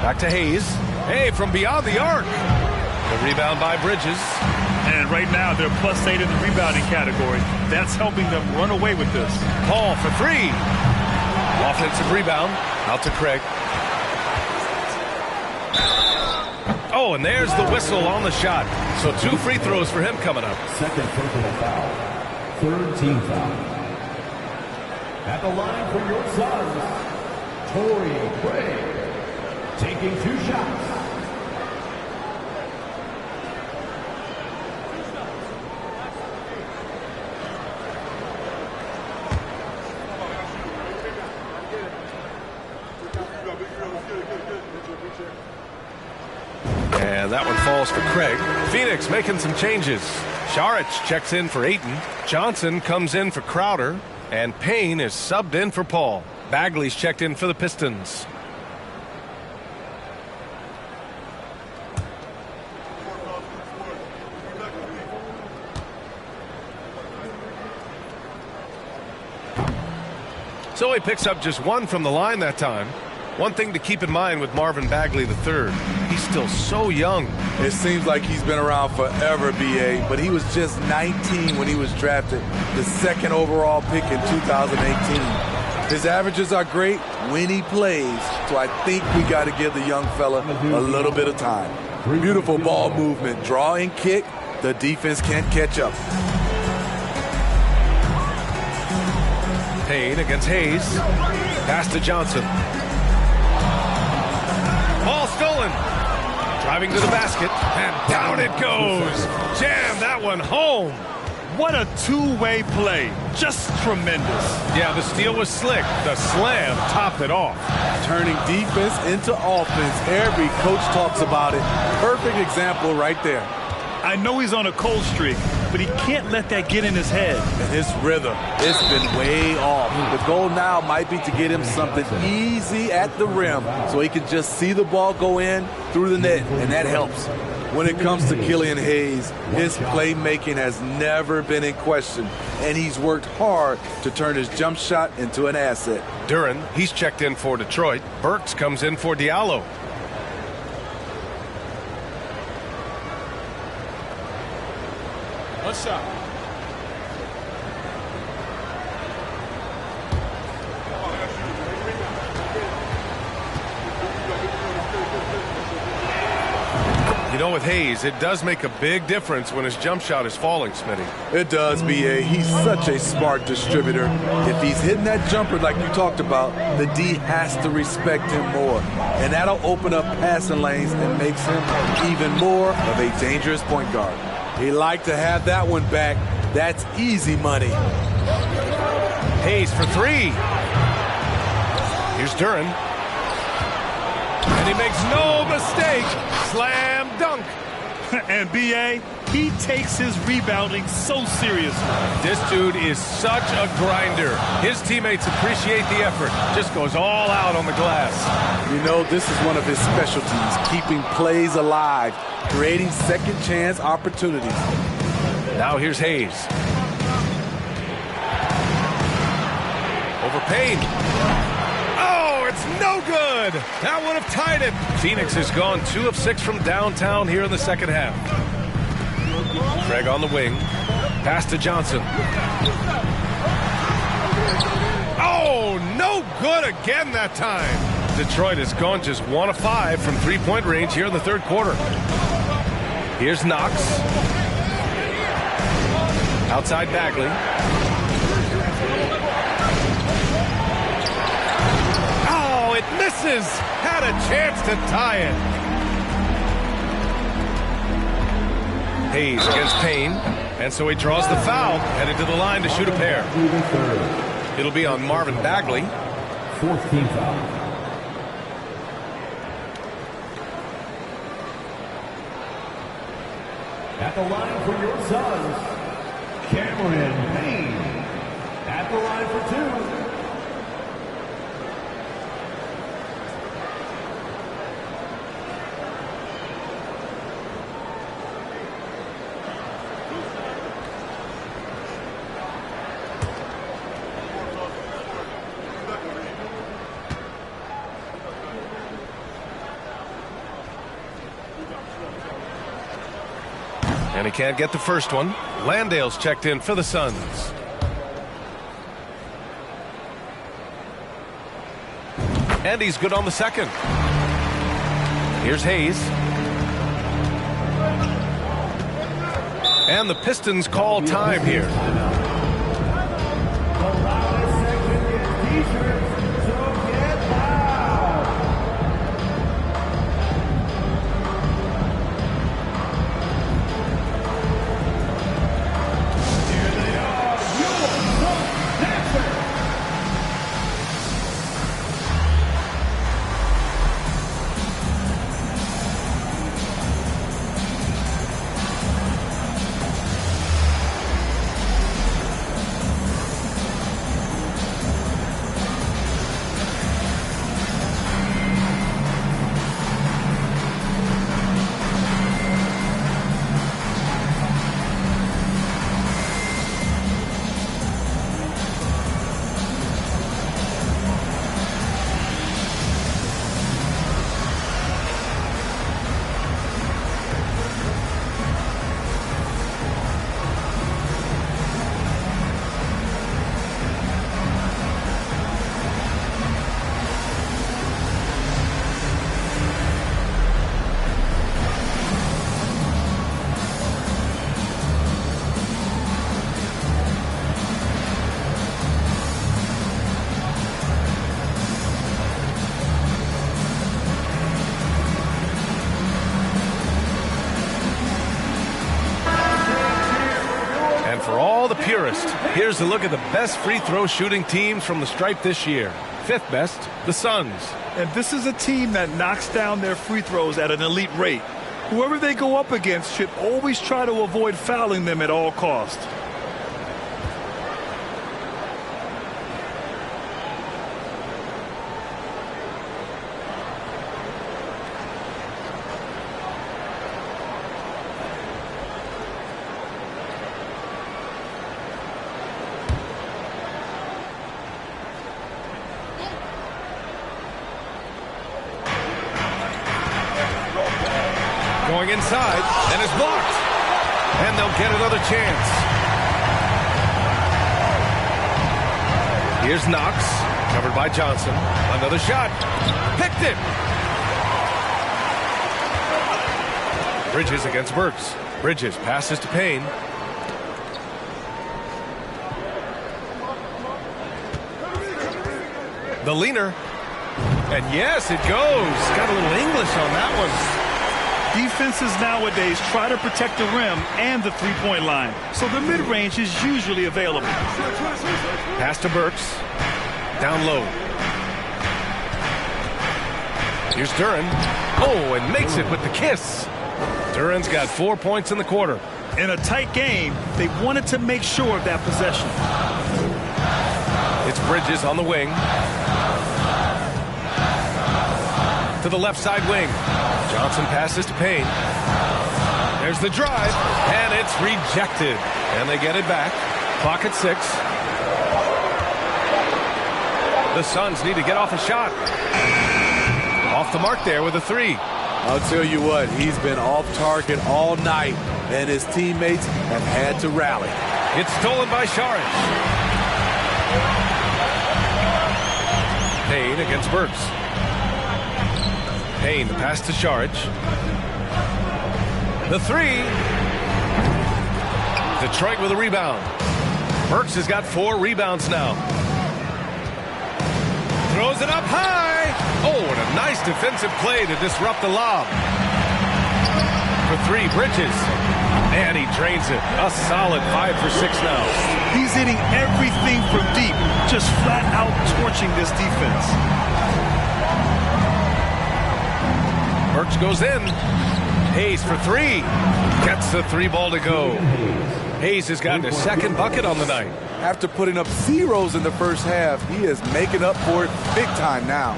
Back to Hayes. Hey, from beyond the arc. The rebound by Bridges. And right now, they're +8 in the rebounding category. That's helping them run away with this. Paul for 3. Offensive rebound. Out to Craig. Oh, and there's the whistle on the shot. So 2 free throws for him coming up. Second personal foul. Third team foul. At the line for your Suns, Torrey Craig, taking 2 shots. And that one falls for Craig. Phoenix making some changes. Šarić checks in for Ayton. Johnson comes in for Crowder. And Payne is subbed in for Paul. Bagley's checked in for the Pistons. So he picks up just 1 from the line that time. One thing to keep in mind with Marvin Bagley III, he's still so young. It seems like he's been around forever, B.A., but he was just 19 when he was drafted, the 2nd overall pick in 2018. His averages are great when he plays, so I think we got to give the young fella a little bit of time. Beautiful ball movement, draw and kick. The defense can't catch up. Payne against Hayes. Pass to Johnson. Ball stolen. Driving to the basket. And down it goes. Jam that one home. What a two-way play. Just tremendous. Yeah, the steal was slick. The slam topped it off. Turning defense into offense. Every coach talks about it. Perfect example right there. I know he's on a cold streak, but he can't let that get in his head. And his rhythm, it's been way off. The goal now might be to get him something easy at the rim so he can just see the ball go in through the net, and that helps. When it comes to Killian Hayes, his playmaking has never been in question, and he's worked hard to turn his jump shot into an asset. Duren, he's checked in for Detroit. Burks comes in for Diallo. One shot. You know, with Hayes, it does make a big difference when his jump shot is falling, Smitty. It does, B.A. He's such a smart distributor. If he's hitting that jumper like you talked about, the D has to respect him more. And that'll open up passing lanes and makes him even more of a dangerous point guard. He'd like to have that one back. That's easy money. Hayes for 3. Here's Duren. And he makes no mistake. Slam dunk. And B.A., he takes his rebounding so seriously. This dude is such a grinder. His teammates appreciate the effort. Just goes all out on the glass. You know, this is one of his specialties, keeping plays alive, creating second chance opportunities. Now here's Hayes. Over Payne. Oh, it's no good. That would have tied it. Phoenix has gone 2 of 6 from downtown here in the second half. Craig on the wing. Pass to Johnson. Oh, no good again that time. Detroit has gone just 1 of 5 from three-point range here in the third quarter. Here's Knox. Outside Bagley. Oh, it misses. Had a chance to tie it. Hayes against Payne. And so he draws the foul, headed to the line to shoot a pair. It'll be on Marvin Bagley. 4th team foul. At the line for your Suns, Cameron Payne. At the line for 2. And he can't get the first one. Landale's checked in for the Suns. And he's good on the second. Here's Hayes. And the Pistons call time here. For all the purists, here's a look at the best free throw shooting teams from the stripe this year. 5th best, the Suns. And this is a team that knocks down their free throws at an elite rate. Whoever they go up against should always try to avoid fouling them at all costs. Going inside, and is blocked. And they'll get another chance. Here's Knox, covered by Johnson. Another shot. Picked it. Bridges against Burks. Bridges passes to Payne. The leaner. And yes, it goes. Got a little English on that one. Defenses nowadays try to protect the rim and the three-point line, so the mid-range is usually available. Pass to Burks. Down low. Here's Duran. Oh, and makes it with the kiss. Duran's got 4 points in the quarter. In a tight game, they wanted to make sure of that possession. It's Bridges on the wing. To the left side wing. Johnson passes to Payne. There's the drive, and it's rejected. And they get it back. Clock at 6. The Suns need to get off a shot. Off the mark there with a three. I'll tell you what, he's been off target all night, and his teammates have had to rally. It's stolen by Saric. Payne against Burks. Payne, the pass to Saric. The three. Detroit with a rebound. Burks has got 4 rebounds now. Throws it up high. Oh, and a nice defensive play to disrupt the lob. For 3, Bridges. And he drains it. A solid 5 for 6 now. He's hitting everything from deep, just flat out torching this defense. Burks goes in. Hayes for 3. Gets the 3 ball to go. Hayes has gotten his 2nd bucket on the night. After putting up zeros in the first half, he is making up for it big time now.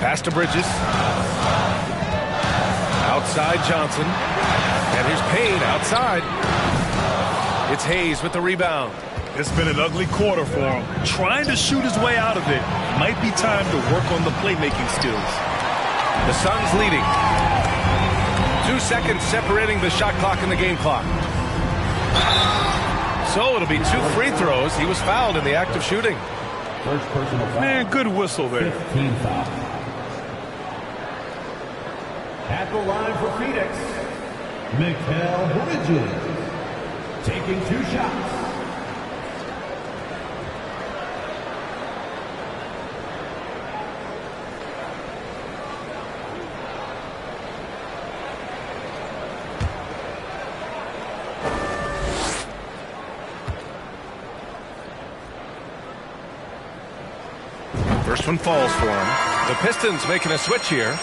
Pass to Bridges. Outside Johnson. And here's Payne outside. It's Hayes with the rebound. It's been an ugly quarter for him. Trying to shoot his way out of it. Might be time to work on the playmaking skills. The Suns leading. 2 seconds separating the shot clock and the game clock. So it'll be 2 free throws. He was fouled in the act of shooting. First personal foul. Man, good whistle there. 15 foul. At the line for Phoenix, Mikal Bridges, taking 2 shots. First one falls for him. The Pistons making a switch here.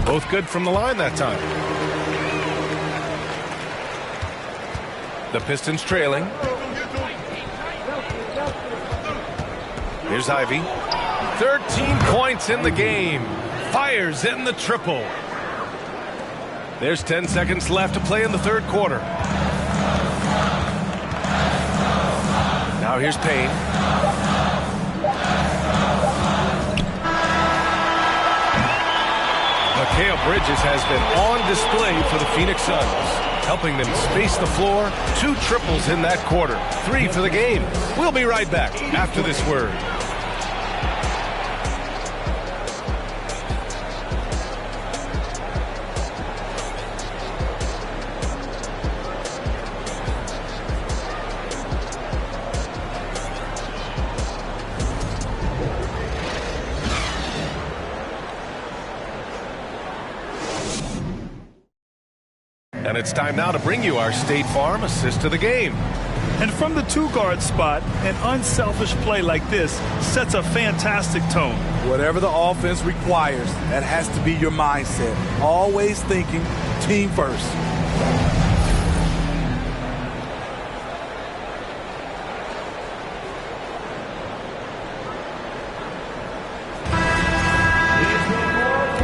Both good from the line that time. The Pistons trailing. Here's Ivy. 13 points in the game. Fires in the triple. There's 10 seconds left to play in the 3rd quarter. Now here's Payne. Mikal Bridges has been on display for the Phoenix Suns, helping them space the floor. 2 triples in that quarter. 3 for the game. We'll be right back after this word. And it's time now to bring you our State Farm assist to the game. And from the 2-guard spot, an unselfish play like this sets a fantastic tone. Whatever the offense requires, that has to be your mindset. Always thinking team first.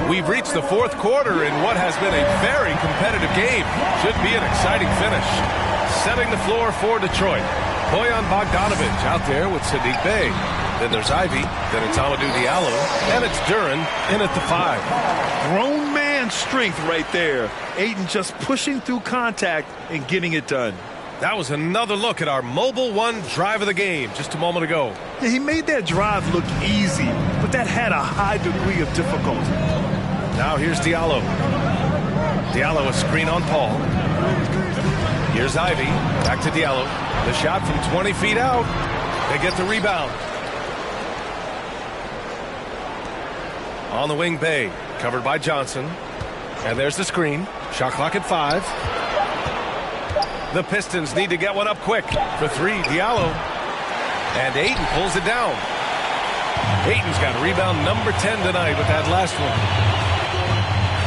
We've reached the 4th quarter in what has been a very competitive game. Should be an exciting finish. Setting the floor for Detroit. Bojan Bogdanovic out there with Saddiq Bey. Then there's Ivy. Then it's Amadou Diallo. And it's Duren in at the 5. Grown man strength right there. Ayton just pushing through contact and getting it done. That was another look at our Mobile One drive of the game just a moment ago. Yeah, he made that drive look easy, but that had a high degree of difficulty. Now here's Diallo. Diallo a screen on Paul. Here's Ivy. Back to Diallo. The shot from 20 feet out. They get the rebound. On the wing, Bey. Covered by Johnson. And there's the screen. Shot clock at 5. The Pistons need to get one up quick. For 3, Diallo. And Ayton pulls it down. Ayton's got rebound number 10 tonight with that last one.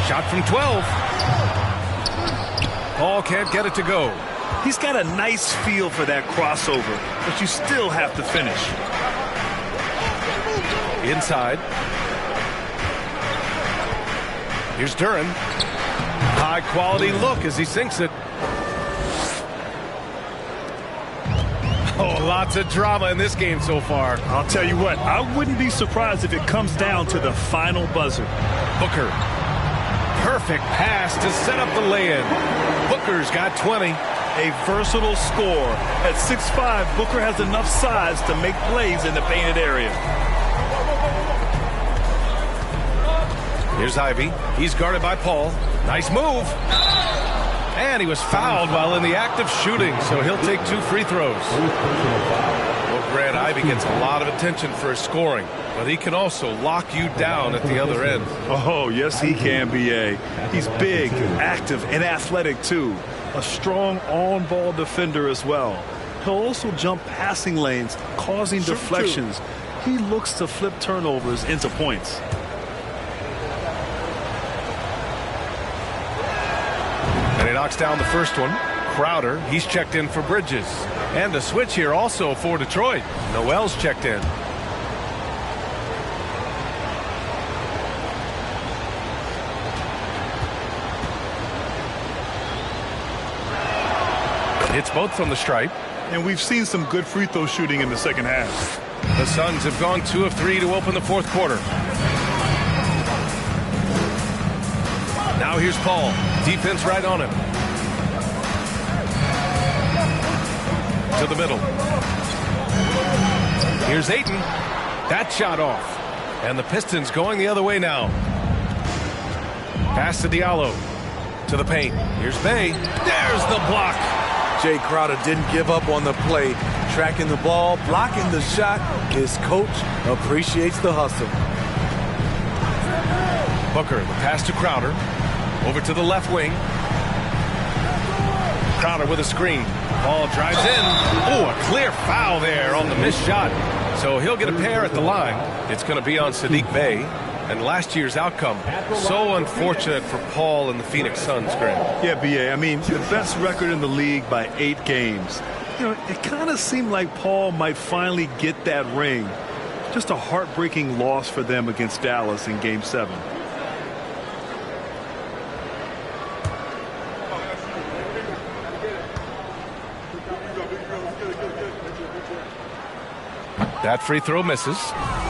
Shot from 12. Paul can't get it to go. He's got a nice feel for that crossover, but you still have to finish. Inside. Here's Duren. High quality look as he sinks it. Oh, lots of drama in this game so far. I'll tell you what, I wouldn't be surprised if it comes down to the final buzzer. Booker. Perfect pass to set up the lay-in. Booker's got 20. A versatile scorer. At 6'5", Booker has enough size to make plays in the painted area. Here's Ivy. He's guarded by Paul. Nice move. And he was fouled while in the act of shooting, so he'll take 2 free throws. Well, Grant, Ivy gets a lot of attention for his scoring, but he can also lock you down at the other end. Oh, yes, he can, B.A. He's big, active, and athletic, too. A strong on-ball defender as well. He'll also jump passing lanes, causing deflections. He looks to flip turnovers into points. And he knocks down the first one. Crowder, he's checked in for Bridges. And a switch here also for Detroit. Noel's checked in. Hits both from the stripe. And we've seen some good free throw shooting in the second half. The Suns have gone 2 of 3 to open the fourth quarter. Now here's Paul. Defense right on him. To the middle. Here's Ayton. That shot off. And the Pistons going the other way now. Pass to Diallo. To the paint. Here's Bay. There's the block. Jay Crowder didn't give up on the play. Tracking the ball, blocking the shot. His coach appreciates the hustle. Booker, the pass to Crowder. Over to the left wing. Crowder with a screen. Ball drives in. Oh, a clear foul there on the missed shot. So he'll get a pair at the line. It's going to be on Saddiq Bey. And last year's outcome, so unfortunate for Paul and the Phoenix Suns, Grant. Yeah, B.A., I mean, the best record in the league by 8 games. You know, it kind of seemed like Paul might finally get that ring. Just a heartbreaking loss for them against Dallas in Game 7. That free throw misses.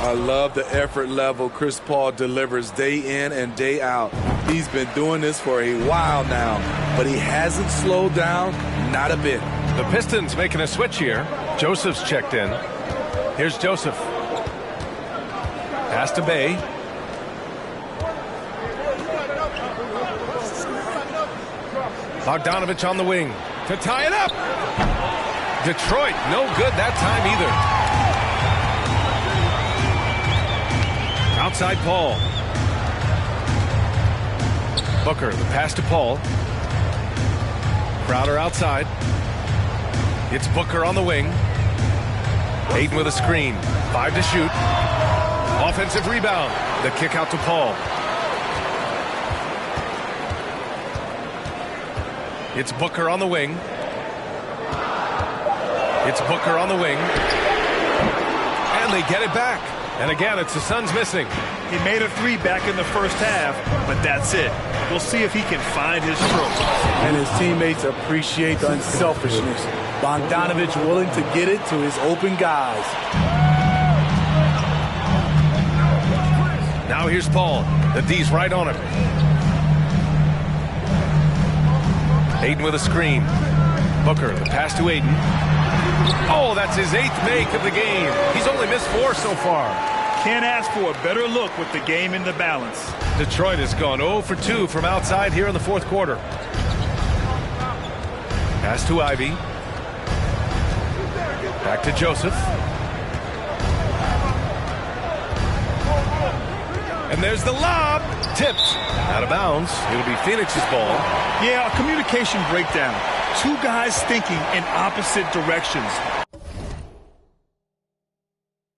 I love the effort level Chris Paul delivers day in and day out. He's been doing this for a while now, but he hasn't slowed down, not a bit. The Pistons making a switch here. Joseph's checked in. Here's Joseph. Pass to Bay. Bogdanovich on the wing to tie it up. Detroit, no good that time either. Outside Paul. Booker, the pass to Paul. Crowder outside. It's Booker on the wing. Ayton with a screen. 5 to shoot. Offensive rebound. The kick out to Paul. It's Booker on the wing. It's Booker on the wing. And they get it back. And again, it's the Suns missing. He made a 3 back in the first half, but that's it. We'll see if he can find his stroke. And his teammates appreciate the unselfishness. Bogdanovich willing to get it to his open guys. Now here's Paul. The D's right on him. Ayton with a screen. Booker, the pass to Ayton. Oh, that's his 8th make of the game. He's only missed 4 so far. Can't ask for a better look with the game in the balance. Detroit has gone 0 for 2 from outside here in the fourth quarter. Pass to Ivy. Back to Joseph. And there's the lob. Tipped. Out of bounds. It'll be Phoenix's ball. Yeah, a communication breakdown. 2 guys thinking in opposite directions.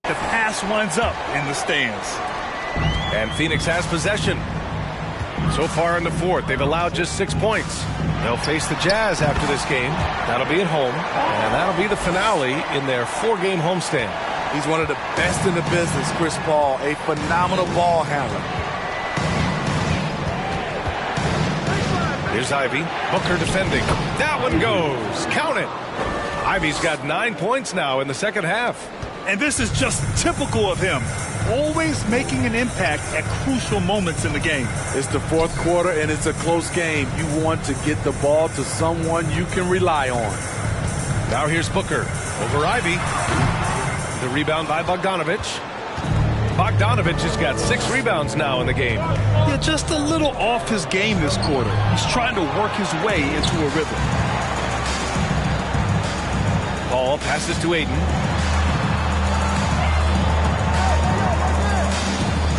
The pass winds up in the stands. And Phoenix has possession. So far in the fourth, they've allowed just 6 points. They'll face the Jazz after this game. That'll be at home, and that'll be the finale in their 4-game homestand. He's one of the best in the business, Chris Paul, a phenomenal ball handler. Here's Ivy. Booker defending. That one goes. Count it. Ivy's got 9 points now in the second half. And this is just typical of him. Always making an impact at crucial moments in the game. It's the fourth quarter, and it's a close game. You want to get the ball to someone you can rely on. Now here's Booker over Ivy. The rebound by Bogdanovich. Bogdanovich has got 6 rebounds now in the game. Yeah, just a little off his game this quarter. He's trying to work his way into a rhythm. Paul passes to Aiden.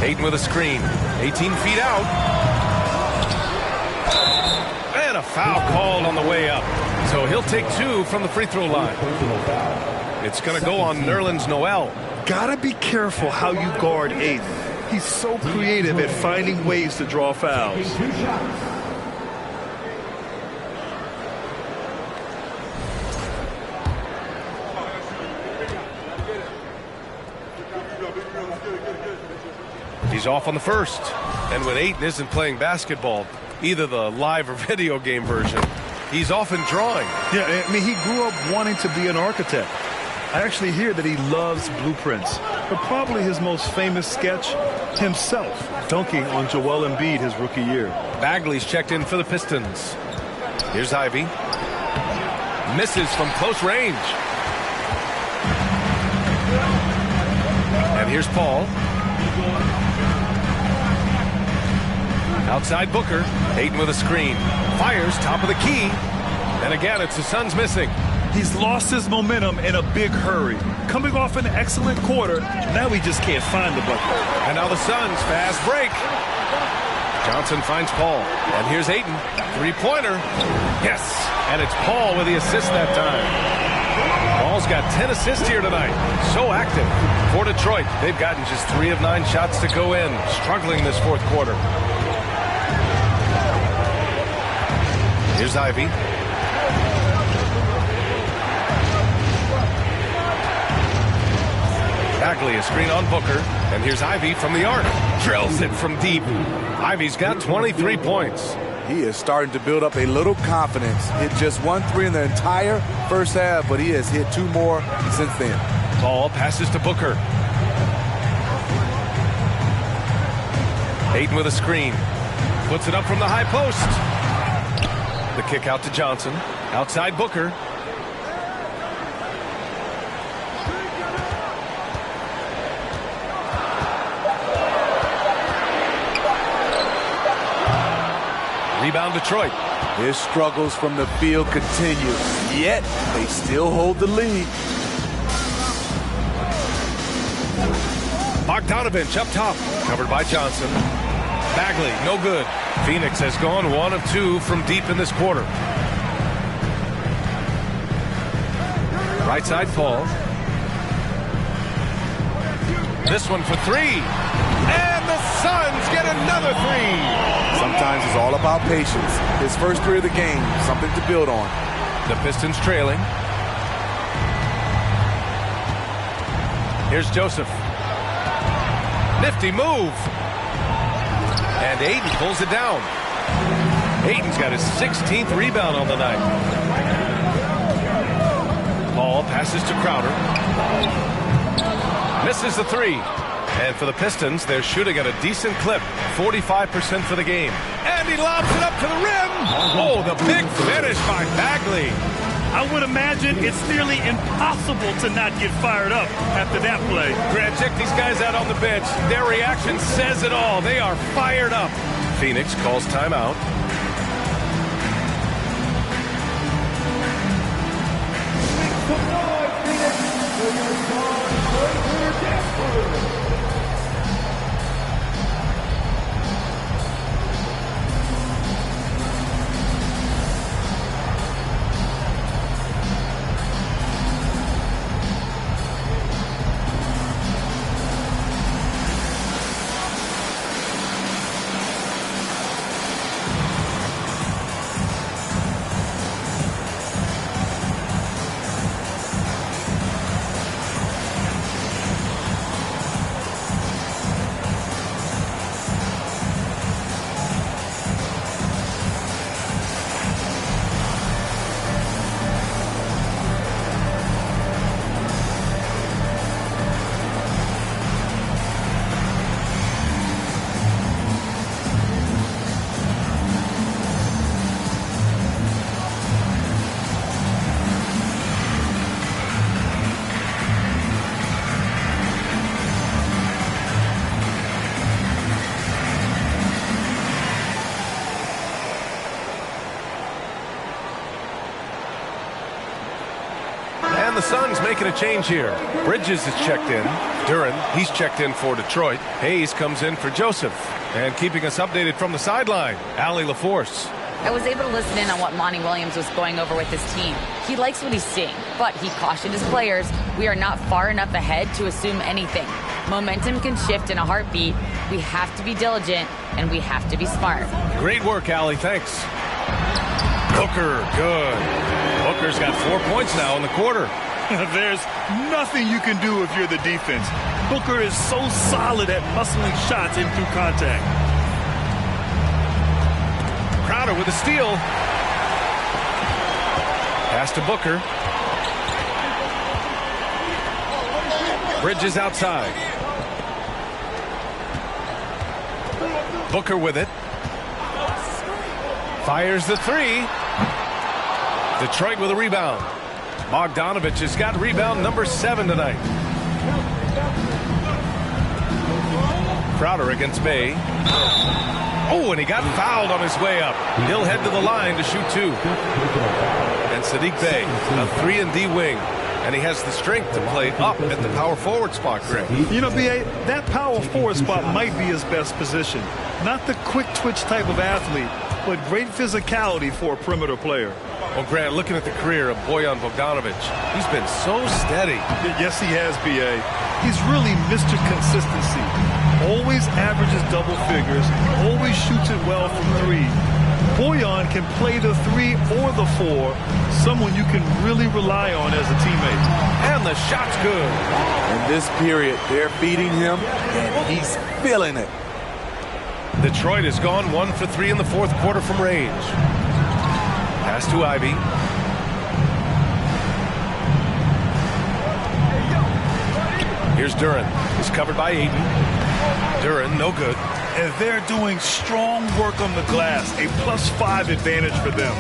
Aiden with a screen. 18 feet out. And a foul called on the way up. So he'll take 2 from the free throw line. It's going to go on Nerlens Noel. Gotta be careful how you guard Aiden. He's so creative at finding ways to draw fouls. He's off on the first. And when Aiden isn't playing basketball, either the live or video game version, he's often drawing. Yeah, I mean, he grew up wanting to be an architect. I actually hear that he loves blueprints, but probably his most famous sketch, himself dunking on Joel Embiid his rookie year. Bagley's checked in for the Pistons. Here's Ivy. Misses from close range. And here's Paul. Outside Booker. Aiden with a screen. Fires top of the key. And again, it's the Suns missing. He's lost his momentum in a big hurry. Coming off an excellent quarter, now he just can't find the bucket. And now the Suns fast break. Johnson finds Paul. And here's Aiden. 3-pointer. Yes. And it's Paul with the assist that time. Paul's got 10 assists here tonight. So active. For Detroit, they've gotten just 3 of 9 shots to go in. Struggling this fourth quarter. Here's Ivy. Bagley, a screen on Booker. And here's Ivy from the arc. Drills it from deep. Ivy's got 23 points. He is starting to build up a little confidence. Hit just 1 3 in the entire first half, but he has hit 2 more since then. Paul passes to Booker. Aiden with a screen. Puts it up from the high post. The kick out to Johnson. Outside Booker. Rebound Detroit. His struggles from the field continue, yet they still hold the lead. Bogdanovich up top. Covered by Johnson. Bagley, no good. Phoenix has gone 1 of 2 from deep in this quarter. Right side Paul. This one for 3. And the Suns get another 3. Sometimes it's all about patience. His first 3 of the game, something to build on. The Pistons trailing. Here's Joseph. Nifty move. And Aiden pulls it down. Aiden's got his 16th rebound on the night. Paul passes to Crowder. Misses the 3. And for the Pistons, they're shooting at a decent clip. 45% for the game. And he lobs it up to the rim. Oh, the big finish by Bagley. I would imagine it's nearly impossible to not get fired up after that play. Grant, check these guys out on the bench. Their reaction says it all. They are fired up. Phoenix calls timeout. And the Suns making a change here. Bridges is checked in. Duren, he's checked in for Detroit. Hayes comes in for Joseph. And keeping us updated from the sideline, Allie LaForce. I was able to listen in on what Monty Williams was going over with his team. He likes what he's seeing, but he cautioned his players, we are not far enough ahead to assume anything. Momentum can shift in a heartbeat. We have to be diligent, and we have to be smart. Great work, Allie. Thanks. Booker, good. Booker's got 4 points now in the quarter. There's nothing you can do if you're the defense. Booker is so solid at muscling shots in through contact. Crowder with a steal. Pass to Booker. Bridges outside. Booker with it. Fires the three. Detroit with a rebound. Bogdanovich has got rebound number 7 tonight. Crowder against Bay. Oh, and he got fouled on his way up. He'll head to the line to shoot 2. And Saddiq Bey, a 3-and-D wing. And he has the strength to play up at the power forward spot, Greg. You know, B.A., that power forward spot might be his best position. Not the quick twitch type of athlete, but great physicality for a perimeter player. Well, Grant, looking at the career of Bojan Bogdanovic, he's been so steady. Yes, he has, B.A. He's really Mr. Consistency. Always averages double figures, always shoots it well from 3. Bojan can play the 3 or the 4, someone you can really rely on as a teammate. And the shot's good. In this period, they're feeding him, and he's feeling it. Detroit has gone 1 for 3 in the fourth quarter from range. Pass to Ivy. Here's Duren. He's covered by Ayton. Duren, no good. And they're doing strong work on the glass, a +5 advantage for them.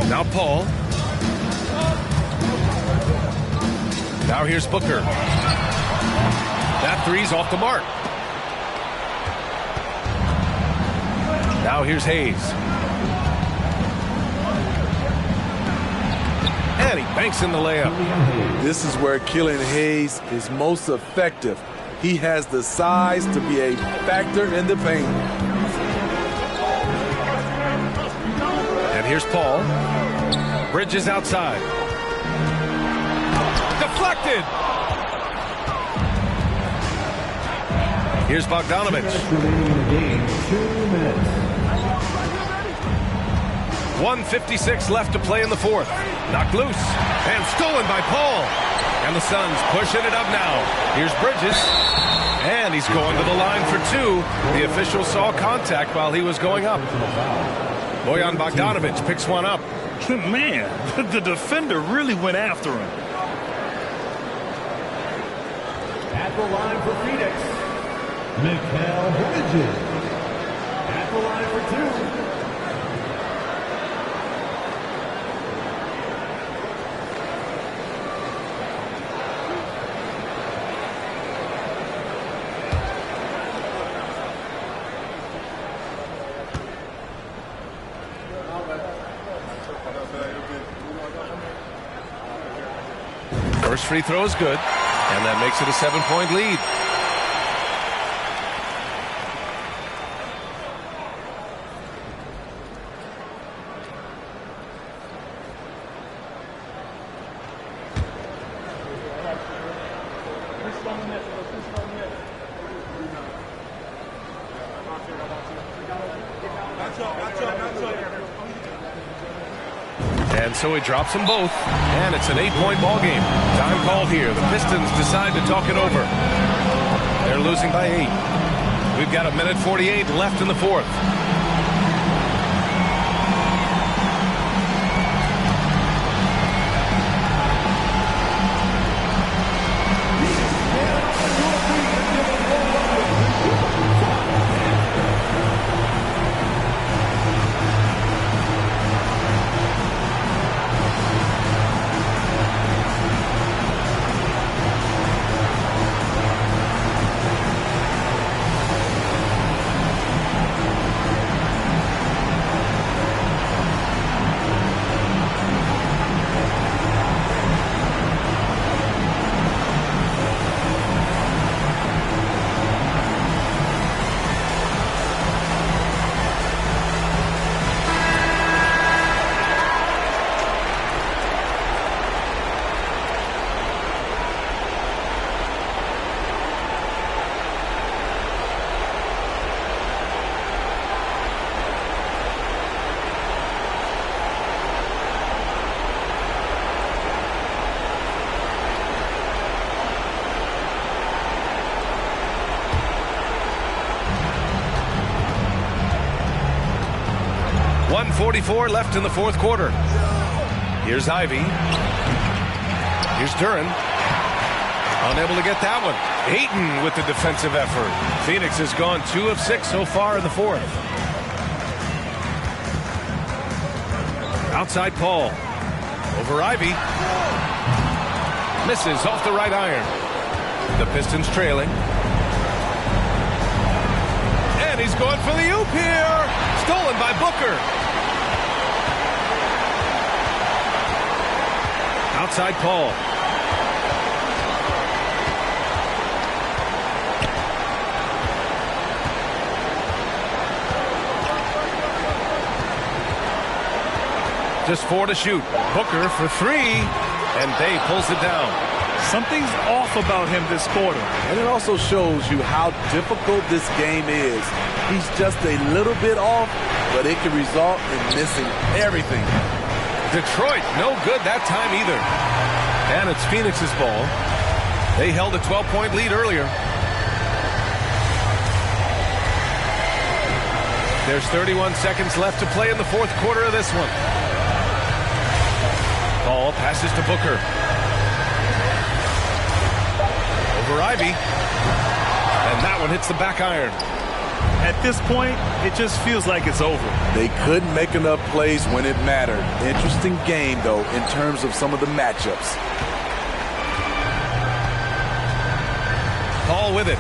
Now Paul. Now here's Booker. That three's off the mark. Now here's Hayes. And he banks in the layup. This is where Killian Hayes is most effective. He has the size to be a factor in the paint. And here's Paul. Bridges outside. Deflected. Here's Bogdanovich. 1:56 left to play in the fourth. Knocked loose and stolen by Paul. And the Suns pushing it up now. Here's Bridges. And he's going to the line for 2. The official saw contact while he was going up. Bojan Bogdanovich picks one up. Man, the defender really went after him. At the line for Phoenix, Mikal Bridges. At the line for 2. First free throw is good, and that makes it a 7-point lead. And so he drops them both, and it's an 8-point ball game. Time called here. The Pistons decide to talk it over. They're losing by 8. We've got 1:48 left in the fourth. 2:44 left in the fourth quarter. Here's Ivy. Here's Duren. Unable to get that one. Ayton with the defensive effort. Phoenix has gone 2 of 6 so far in the fourth. Outside Paul. Over Ivy. Misses off the right iron. The Pistons trailing. And he's going for the oop here. Stolen by Booker. Outside Paul. Just 4 to shoot. Booker for 3, and Bay pulls it down. Something's off about him this quarter. And it also shows you how difficult this game is. He's just a little bit off, but it can result in missing everything. Detroit, no good that time either. And it's Phoenix's ball. They held a 12-point lead earlier. There's 31 seconds left to play in the fourth quarter of this one. Ball passes to Booker. Over Ivy. And that one hits the back iron. At this point, it just feels like it's over. They couldn't make enough plays when it mattered. Interesting game, though, in terms of some of the matchups. Paul with it.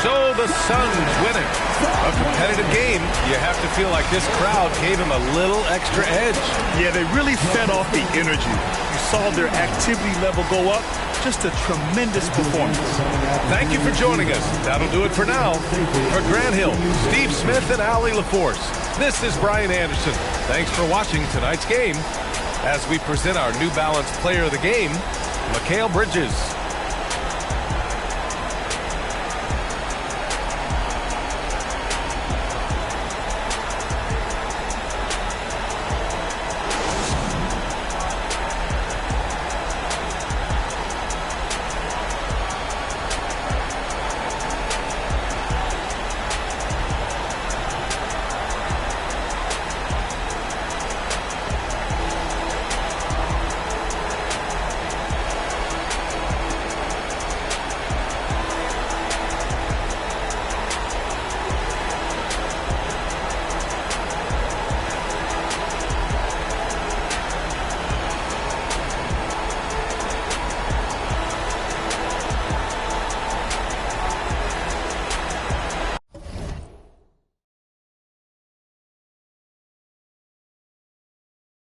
So the Suns win it. A competitive game. You have to feel like this crowd gave him a little extra edge. Yeah, they really fed off the energy. You saw their activity level go up. Just a tremendous performance. Thank you for joining us. That'll do it for now. For Grant Hill, Steve Smith, and Allie LaForce, this is Brian Anderson. Thanks for watching tonight's game as we present our New Balance Player of the Game, Mikal Bridges.